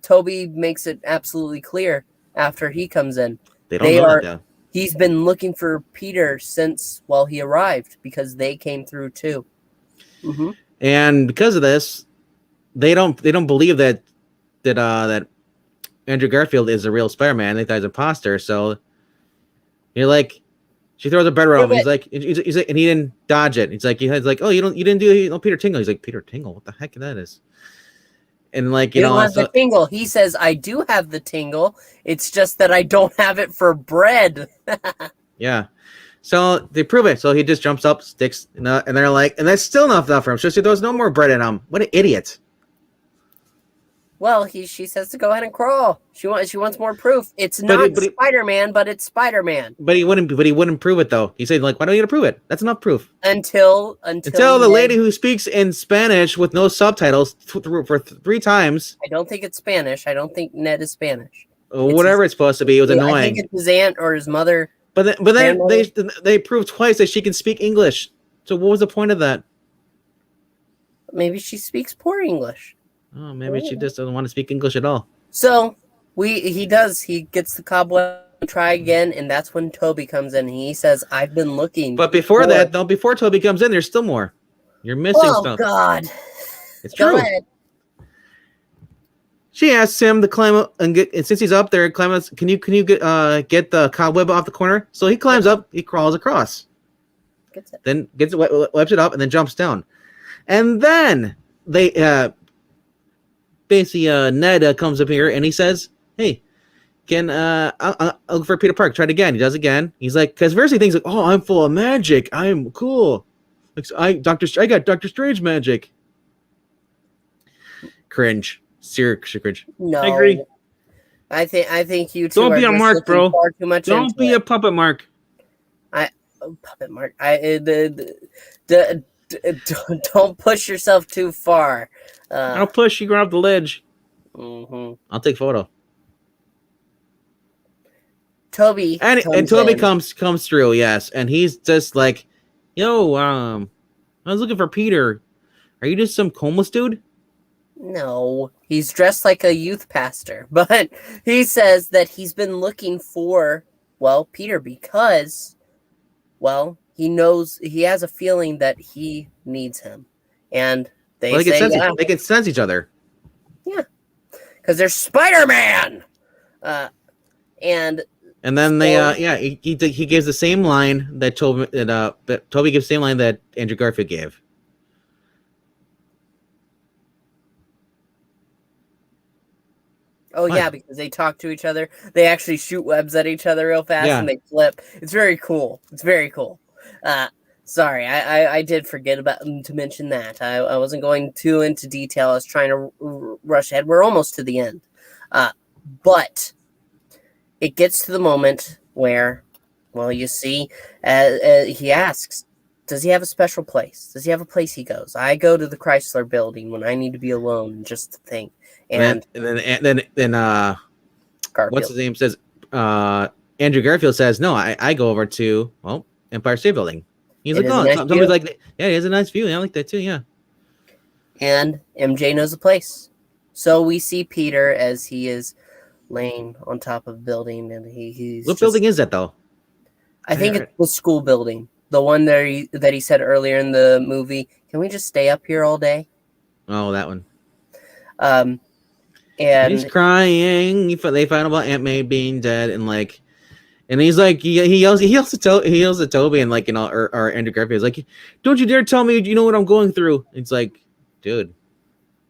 Toby makes it absolutely clear after he comes in. They don't know that, though. He's been looking for Peter since he arrived because they came through too. Mm-hmm. And because of this, they don't believe that Andrew Garfield is a real Spider-Man. They thought he's an imposter. So you're like, she throws a bread roll. He's like, and he didn't dodge it. He's like, oh, you didn't do Peter Tingle. He's like, Peter Tingle, what the heck that is? And like, you have the tingle. He says, I do have the tingle. It's just that I don't have it for bread. Yeah. So they prove it. So he just jumps up, sticks, and they're like, and that's still not enough for him. So she throws no more bread in him. What an idiot. Well, she says to go ahead and crawl. She wants more proof. It's not Spider-Man, but it's Spider-Man. But he wouldn't prove it though. He said, like, why don't you get to prove it? That's enough proof. Until the lady who speaks in Spanish with no subtitles for 3 times. I don't think it's Spanish. I don't think Ned is Spanish. Whatever it's supposed to be. It was annoying. I think it's his aunt or his mother. But then they proved twice that she can speak English. So what was the point of that? Maybe she speaks poor English. Oh, maybe she just doesn't want to speak English at all. So he does. He gets the cobweb to try again, and that's when Toby comes in. And he says, "I've been looking." But before that, though, before Toby comes in, there's still more. You're missing stuff. Oh God! It's true. She asks him to climb up and since he's up there, climb up. Can you get the cobweb off the corner? So he climbs up. He crawls across. Then wipes it up and then jumps down, and then they basically Ned comes up here and he says, "Hey, I'll look for Peter Park. Try it again." He does again. He's like, because first he thinks like, "Oh, I'm full of magic. I'm cool. Like I got Dr. Strange magic." Cringe. Cringe. No. I agree. I think you two don't are be a Mark, bro. Far too much don't be it. a puppet Mark. Puppet Mark. Don't push yourself too far. I'll push you off the ledge. Mm-hmm. I'll take photo. Toby and Toby comes through, yes, and he's just like, "Yo, I was looking for Peter. Are you just some homeless dude?" No, he's dressed like a youth pastor, but he says that he's been looking for, well, Peter because, well, he knows, he has a feeling that he needs him, and they say they can sense each other. Yeah, because they're Spider-Man. And then they he gives the same line that Toby gives the same line that Andrew Garfield gave. Oh, yeah, because they talk to each other. They actually shoot webs at each other real fast, and they flip. It's very cool. It's very cool. Sorry, I did forget to mention that. I wasn't going too into detail. I was trying to rush ahead. We're almost to the end. But it gets to the moment where, well, you see, he asks, does he have a special place? Does he have a place he goes? I go to the Chrysler Building when I need to be alone, just to think. And then Garfield. What's his name says? Andrew Garfield says, "No, I go over to Empire State Building." He's like, "Oh, somebody's like, yeah, he has a nice view. I like that too, yeah." And MJ knows the place, so we see Peter as he is laying on top of a building, and he's. What building is that though? I think it's the school building, the one that he said earlier in the movie. Can we just stay up here all day? Oh, that one. And he's crying. They find out about Aunt May being dead, and he's like, he yells at Toby, and or Andrew Garfield is like, "Don't you dare tell me you know what I'm going through." It's like, dude,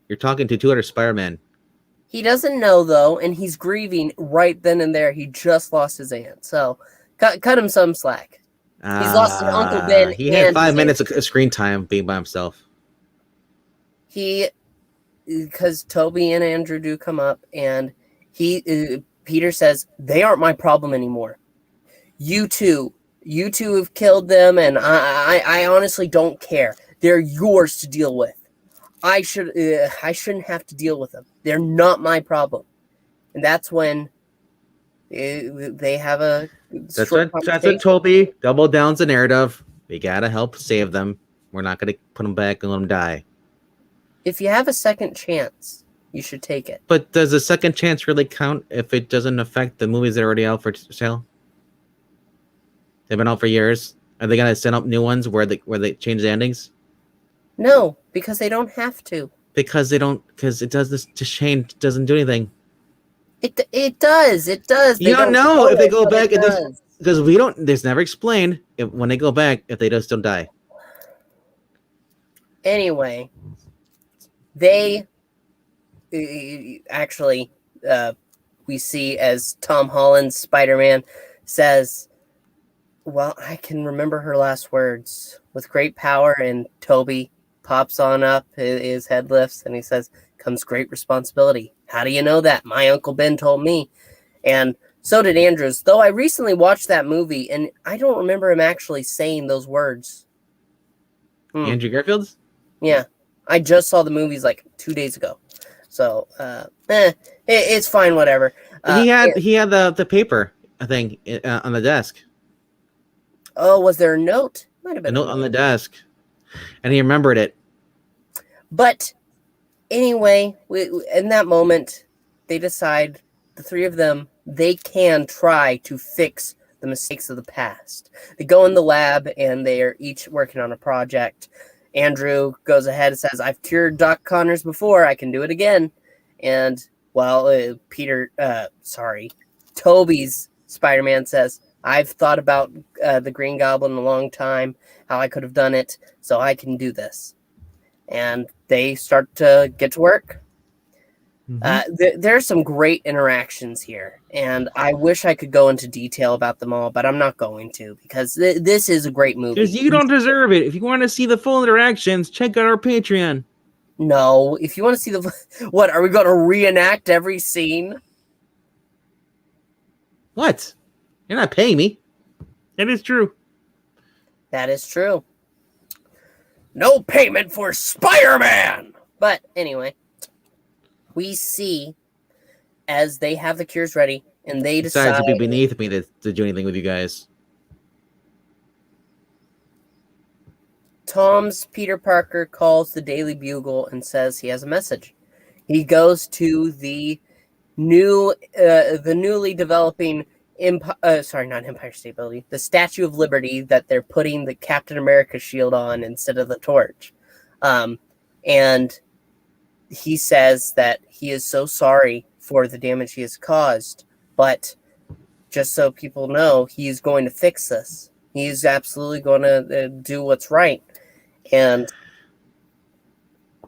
you're talking to two other Spider-Man. He doesn't know though, and he's grieving right then and there. He just lost his aunt, so cut him some slack. He's lost his Uncle Ben. He had 5 minutes of screen time being by himself. Because Toby and Andrew do come up, and Peter says, "They aren't my problem anymore. You two have killed them, and I honestly don't care. They're yours to deal with. I shouldn't have to deal with them. They're not my problem." And that's when they have a. That's what Toby double downs the narrative. We gotta help save them. We're not gonna put them back and let them die. If you have a second chance, you should take it. But does a second chance really count if it doesn't affect the movies that are already out for sale? They've been out for years. Are they gonna send up new ones where they change the endings? No, because they don't have to. Because it does this to change doesn't do anything. It does. It does. You don't know if they go back because we don't. There's never explained when they go back if they just don't die. Anyway, they actually we see as Tom Holland's Spider-Man says, "Well, I can remember her last words. With great power," and Toby pops on up, his head lifts, and he says, "Comes great responsibility." How do you know that? My Uncle Ben told me. And so did Andrews, though I recently watched that movie, and I don't remember him actually saying those words. Andrew Garfield's? Yeah. I just saw the movies like 2 days ago. So, it's fine, whatever. He had the paper, I think, on the desk. Oh, was there a note? Might have been a note on the desk. And he remembered it. But anyway, in that moment, they decide, the three of them, they can try to fix the mistakes of the past. They go in the lab, and they are each working on a project. Andrew goes ahead and says, "I've cured Doc Connors before. I can do it again." And, well, Toby's Spider-Man says, "I've thought about the Green Goblin a long time, how I could have done it, so I can do this." And they start to get to work. Mm-hmm. There's some great interactions here, and I wish I could go into detail about them all, but I'm not going to, because this is a great movie. Because you don't deserve it. If you want to see the full interactions, check out our Patreon. No, if you want to see what, are we going to reenact every scene? What? You're not paying me. That is true. That is true. No payment for Spider-Man! But anyway, we see as they have the cures ready and they decide... Besides, it'd be beneath me to do anything with you guys. Tom's Peter Parker calls the Daily Bugle and says he has a message. He goes to the newly developing not Empire State Building, the Statue of Liberty that they're putting the Captain America shield on instead of the torch. And he says that he is so sorry for the damage he has caused, but just so people know, he's going to fix this. He's absolutely going to do what's right. And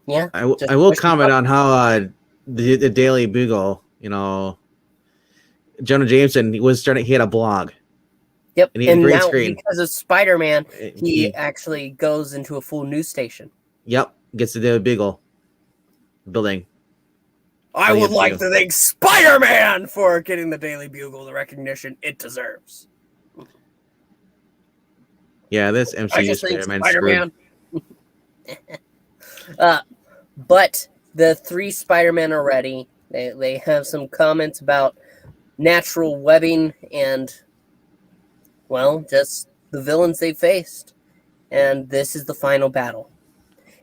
yeah, I will comment on how the Daily Bugle, Jonah Jameson, he had a blog. Yep, and now screen. Because of Spider-Man, he actually goes into a full news station. Yep, gets the Daily Bugle building. I would like to thank Spider-Man for getting the Daily Bugle the recognition it deserves. Yeah, this MCU Spider-Man. But the 3 Spider-Men are ready. They have some comments about natural webbing and, well, just the villains they faced. And this is the final battle.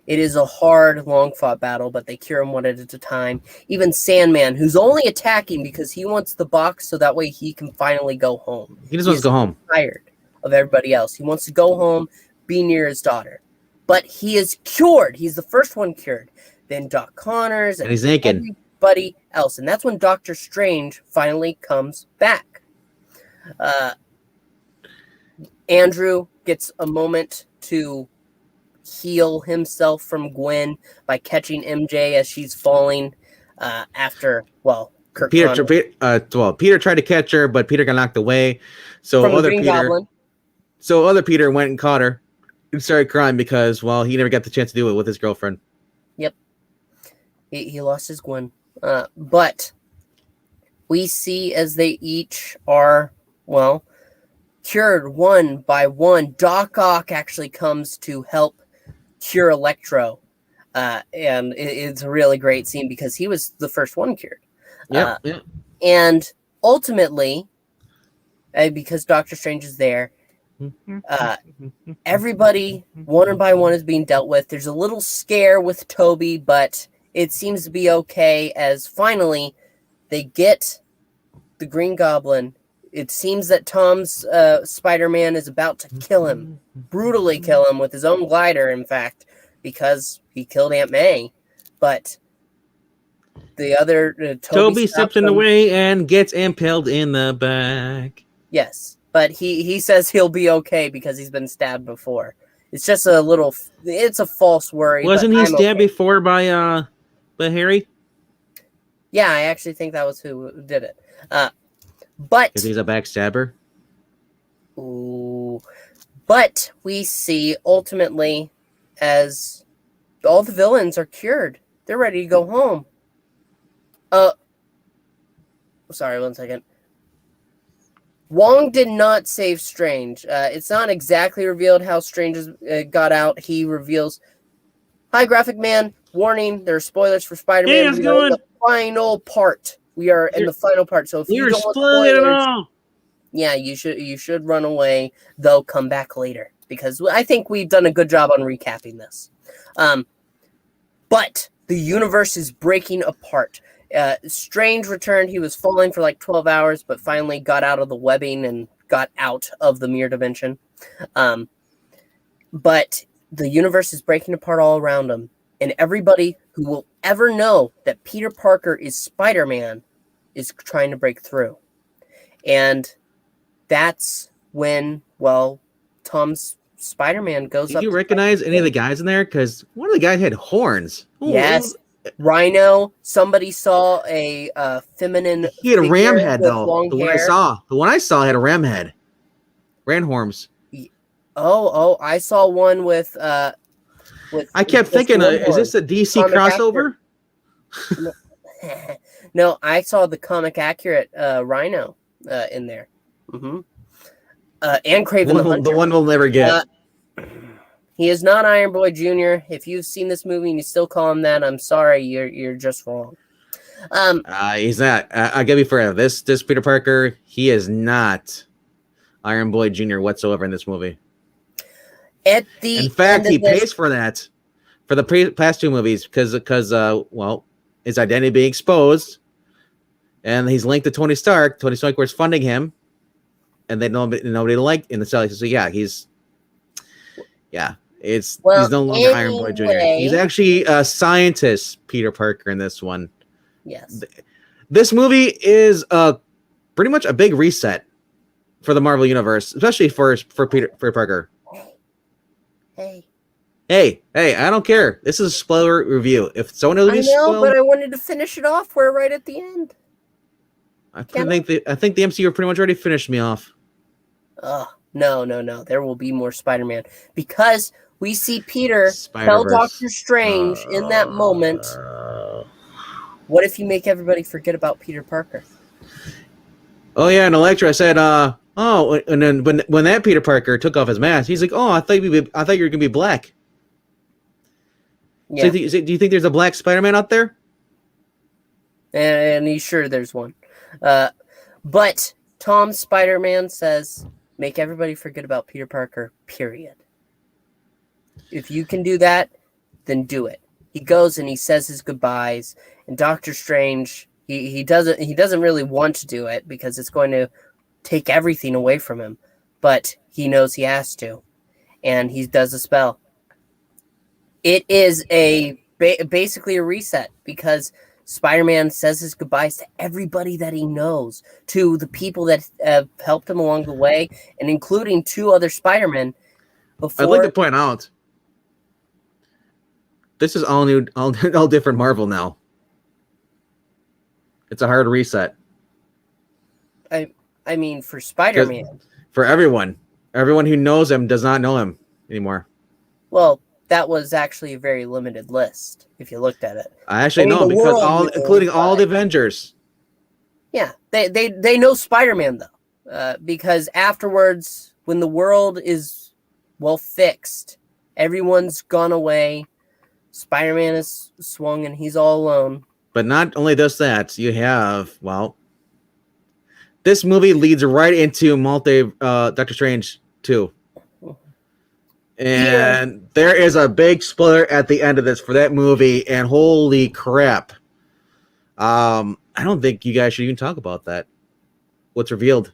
It is a hard, long-fought battle, but they cure him one at a time. Even Sandman, who's only attacking because he wants the box so that way he can finally go home. He just wants to go home. Tired of everybody else. He wants to go home, be near his daughter. But he is cured. He's the first one cured. Then Doc Connors and he's naked. Everybody else. And that's when Doctor Strange finally comes back. Andrew gets a moment to heal himself from Gwen by catching MJ as she's falling after, Peter tried to catch her, but Peter got knocked away. So other Peter went and caught her and started crying because, he never got the chance to do it with his girlfriend. Yep. He lost his Gwen. But we see as they each are, cured one by one. Doc Ock actually comes to help cure Electro. And it's a really great scene because he was the first one cured. Yeah. And ultimately, because Doctor Strange is there, everybody one by one is being dealt with. There's a little scare with Toby, but it seems to be okay as finally they get the Green Goblin. It seems that Tom's Spider-Man is about to kill him, brutally kill him with his own glider, in fact, because he killed Aunt May. But the other Toby steps in the way and gets impaled in the back. Yes, but he says he'll be okay because he's been stabbed before. It's just it's a false worry. Wasn't he stabbed before by Harry? Yeah, I actually think that was who did it. But if he's a backstabber. Ooh. But we see ultimately as all the villains are cured. They're ready to go home. Sorry, 1 second. Wong did not save Strange. It's not exactly revealed how Strange got out. He reveals, "Hi, Graphic Man. Warning, there are spoilers for Spider-Man. We are in the final part. We are in the final part. So if you don't want spoilers, yeah, you should run away, though come back later. Because I think we've done a good job on recapping this. But the universe is breaking apart. Strange returned. He was falling for like 12 hours, but finally got out of the webbing and got out of the mirror dimension. But the universe is breaking apart all around him. And everybody who will ever know that Peter Parker is Spider-Man is trying to break through. And that's when, Tom's Spider-Man goes up. Did you recognize any of the guys in there? Because one of the guys had horns. Ooh, yes. Rhino. Somebody saw a feminine. He had a ram head, though. The one I saw had a ram head. Ram horns. Oh, I saw one with I kept thinking, is this a DC crossover? No, I saw the comic accurate Rhino. in there. Mm-hmm. And Kraven the Hunter. The one we'll never get. He is not Iron Boy Jr. If you've seen this movie and you still call him that, I'm sorry, you're just wrong. He's not. I gotta be fair. This Peter Parker, he is not Iron Boy Jr. whatsoever in this movie. In fact, he pays for that for the past two movies because his identity being exposed, and he's linked to Tony Stark. Tony Stark was funding him, and nobody liked in the cell. So he's no longer Iron Boy Jr. He's actually a scientist, Peter Parker, in this one. Yes. This movie is pretty much a big reset for the Marvel Universe, especially for Peter Parker. Hey, I don't care. This is a spoiler review. If someone will be spoiled, but I wanted to finish it off. We're right at the end. I think the MCU pretty much already finished me off. No. There will be more Spider-Man because we see Peter tell Doctor Strange in that moment. What if you make everybody forget about Peter Parker? Oh yeah, and Electro said, and then when that Peter Parker took off his mask, he's like, I thought you were gonna be black. Yeah. So do you think there's a black Spider-Man out there? And he's sure there's one. But Tom Spider-Man says, make everybody forget about Peter Parker, period. If you can do that, then do it. He goes and he says his goodbyes, and Doctor Strange, he doesn't really want to do it because it's going to take everything away from him, but he knows he has to, and he does a spell. It is basically a reset because Spider-Man says his goodbyes to everybody that he knows, to the people that have helped him along the way, and including two other Spider-Men. I'd like to point out, this is all new, all different Marvel now. It's a hard reset. I mean, for Spider-Man. For everyone who knows him does not know him anymore. Well, that was actually a very limited list, if you looked at it. I actually know because including all the Avengers. Yeah, they know Spider-Man though, because afterwards, when the world is well fixed, everyone's gone away. Spider-Man is swung and he's all alone. But not only does that, you have this movie leads right into Doctor Strange 2. And there is a big spoiler at the end of this for that movie, and holy crap. I don't think you guys should even talk about that. What's revealed.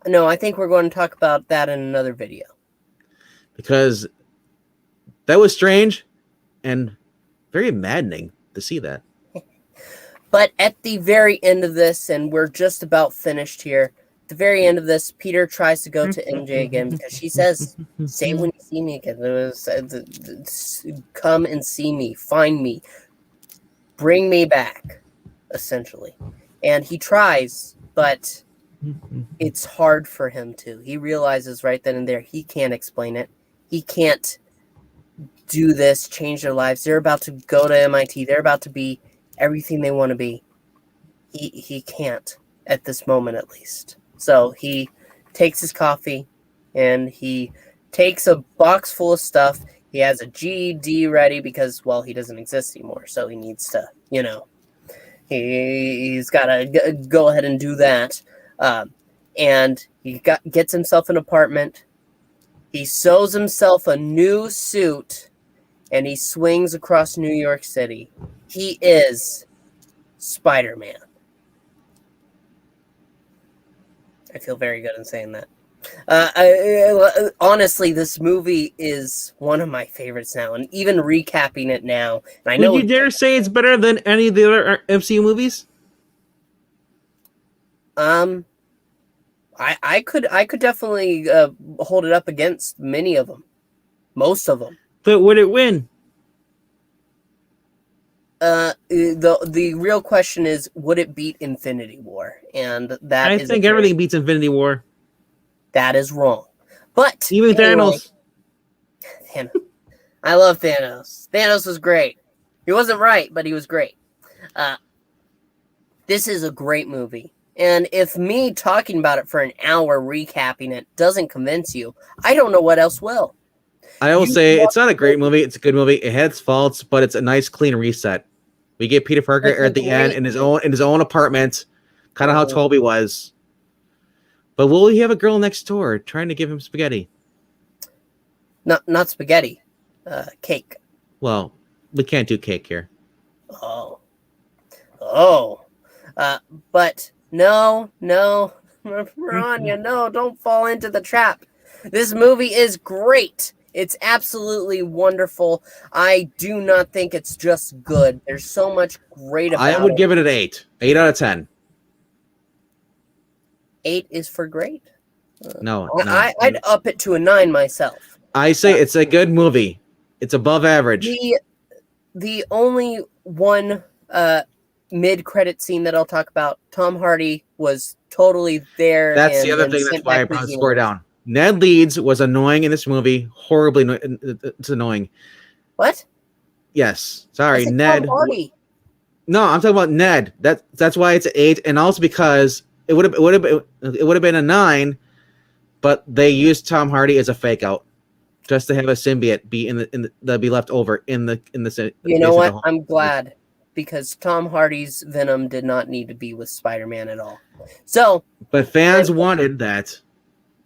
No, I think we're going to talk about that in another video. Because that was strange and very maddening to see that. But at the very end of this, and we're just about finished here, at the very end of this, Peter tries to go to MJ again because she says, say when you see me again. Come and see me. Find me. Bring me back, essentially. And he tries, but it's hard for him to. He realizes right then and there he can't explain it. He can't do this, change their lives. They're about to go to MIT. They're about to be everything they want to be. He can't at this moment, at least. So he takes his coffee and he takes a box full of stuff. He has a GED ready because, well, he doesn't exist anymore. So he needs to, he's got to go ahead and do that. And he gets himself an apartment. He sews himself a new suit and he swings across New York City. He is Spider-Man. I feel very good in saying that. Honestly, this movie is one of my favorites now, and even recapping it now, and I know. Would you dare say it's better than any of the other MCU movies? I could definitely hold it up against many of them, most of them. But would it win? The real question is, would it beat Infinity War? And that I think everything beats Infinity War. That is wrong. But even Thanos. I love Thanos. Thanos was great. He wasn't right, but he was great. This is a great movie. And if me talking about it for an hour, recapping it, doesn't convince you, I don't know what else will. I will say it's not a great movie. It's a good movie. It had its faults, but it's a nice, clean reset. We get Peter Parker at the end in his own apartment, kind of how Toby was. But will he have a girl next door trying to give him spaghetti? Not spaghetti, cake. Well, we can't do cake here. But no, Miranya, no, don't fall into the trap. This movie is great. It's absolutely wonderful. I do not think it's just good. There's so much great about it. I would give it an 8. 8 out of 10. 8 is for great. No, I'd up it to a 9 myself. I say it's a good movie. It's above average. The only one mid-credit scene that I'll talk about, Tom Hardy was totally there. That's the other thing. That's why I brought the score down. Ned Leeds was annoying in this movie. Horribly, it's annoying. What? Yes. Sorry, Ned. Tom Hardy. No, I'm talking about Ned. That's why it's an 8, and also because it would have been a 9, but they used Tom Hardy as a fake out, just to have a symbiote be left over in the. You know what? I'm glad, because Tom Hardy's Venom did not need to be with Spider-Man at all. So, but fans wanted that.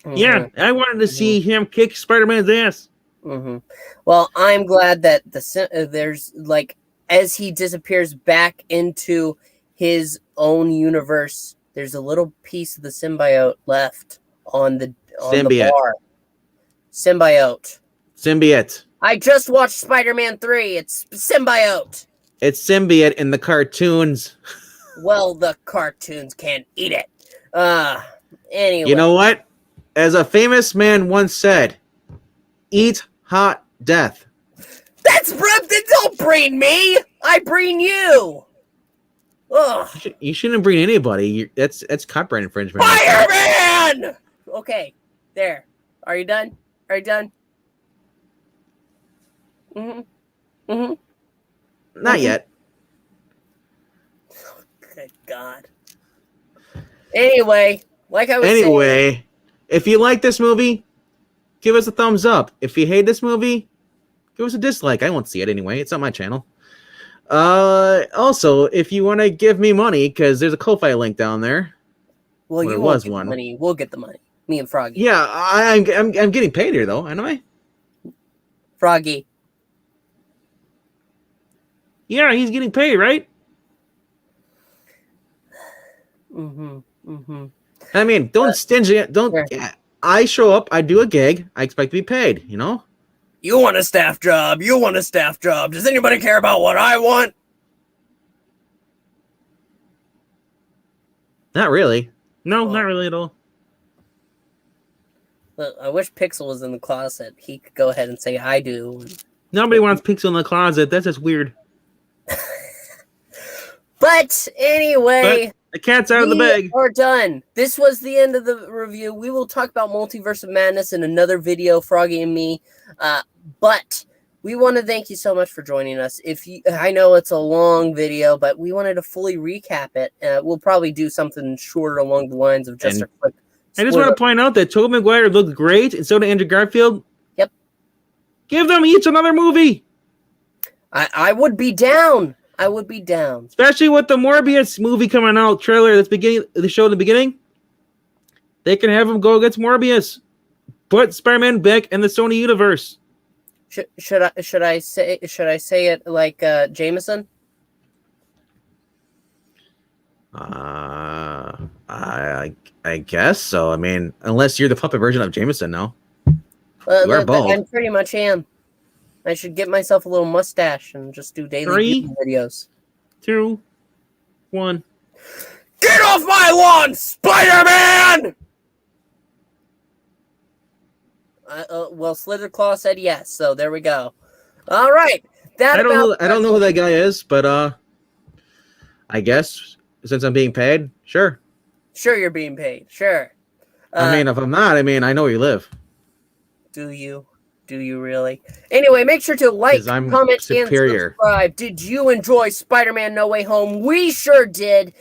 Mm-hmm. Yeah, I wanted to see him kick Spider-Man's ass. Mm-hmm. Well, I'm glad that there's as he disappears back into his own universe, there's a little piece of the symbiote left on the bar. Symbiote. I just watched Spider-Man 3. It's symbiote. It's symbiote in the cartoons. Well, the cartoons can't eat it. Anyway. You know what? As a famous man once said, eat hot death. Don't brain me. I brain you. Ugh. You shouldn't brain anybody. That's copyright infringement. Fireman! Okay, there. Are you done? Mm-hmm. Not yet. Good God. Anyway, like I was saying. If you like this movie, give us a thumbs up. If you hate this movie, give us a dislike. I won't see it anyway. It's on my channel. Also, if you want to give me money, because there's a Ko-Fi link down there. Well, you won't get the money. We'll get the money. Me and Froggy. Yeah, I'm getting paid here though, am I? Froggy. Yeah, he's getting paid, right? Mm-hmm. I mean, don't stingy. Don't. Sure. Yeah, I show up. I do a gig. I expect to be paid. You know. You want a staff job. Does anybody care about what I want? Not really. No, not really at all. Look, I wish Pixel was in the closet. He could go ahead and say I do. Nobody wants Pixel in the closet. That's just weird. But anyway. The cat's out of the bag. We're done. This was the end of the review. We will talk about Multiverse of Madness in another video, Froggy and me. But we want to thank you so much for joining us. I know it's a long video, but we wanted to fully recap it. We'll probably do something shorter along the lines of just a quick. I just want to point out that Tobey Maguire looked great, and so did Andrew Garfield. Yep. Give them each another movie. I would be down. Especially with the Morbius movie coming out trailer that's the show in the beginning. They can have him go against Morbius. Put Spider-Man back in the Sony universe. Should I say it like Jameson? I guess so. I mean, unless you're the puppet version of Jameson now. You are bald. I pretty much am. I should get myself a little mustache and just do daily videos. 2, 1. Get off my lawn, Spider-Man! Well, Slitherclaw said yes, so there we go. All right. I don't know who that guy is, but I guess since I'm being paid, sure. Sure, you're being paid. Sure. I mean, if I'm not, I know where you live. Do you? Do you really? Anyway, make sure to like, comment, and subscribe. Did you enjoy Spider-Man No Way Home? We sure did.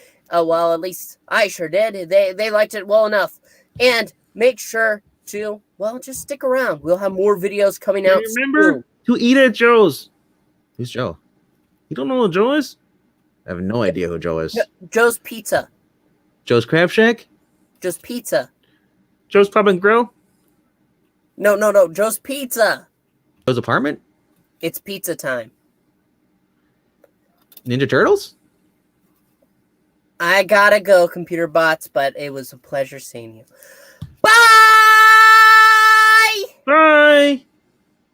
well, at least I sure did. They liked it well enough. And make sure to, well, just stick around. We'll have more videos coming out. Remember to eat at Joe's. Who's Joe? You don't know who Joe is? I have no idea who Joe is. Joe's Pizza. Joe's Crab Shack? Joe's Pizza. Joe's Pub and Grill? No. Joe's Pizza. Joe's Apartment? It's pizza time. Ninja Turtles? I gotta go, computer bots, but it was a pleasure seeing you. Bye! Bye!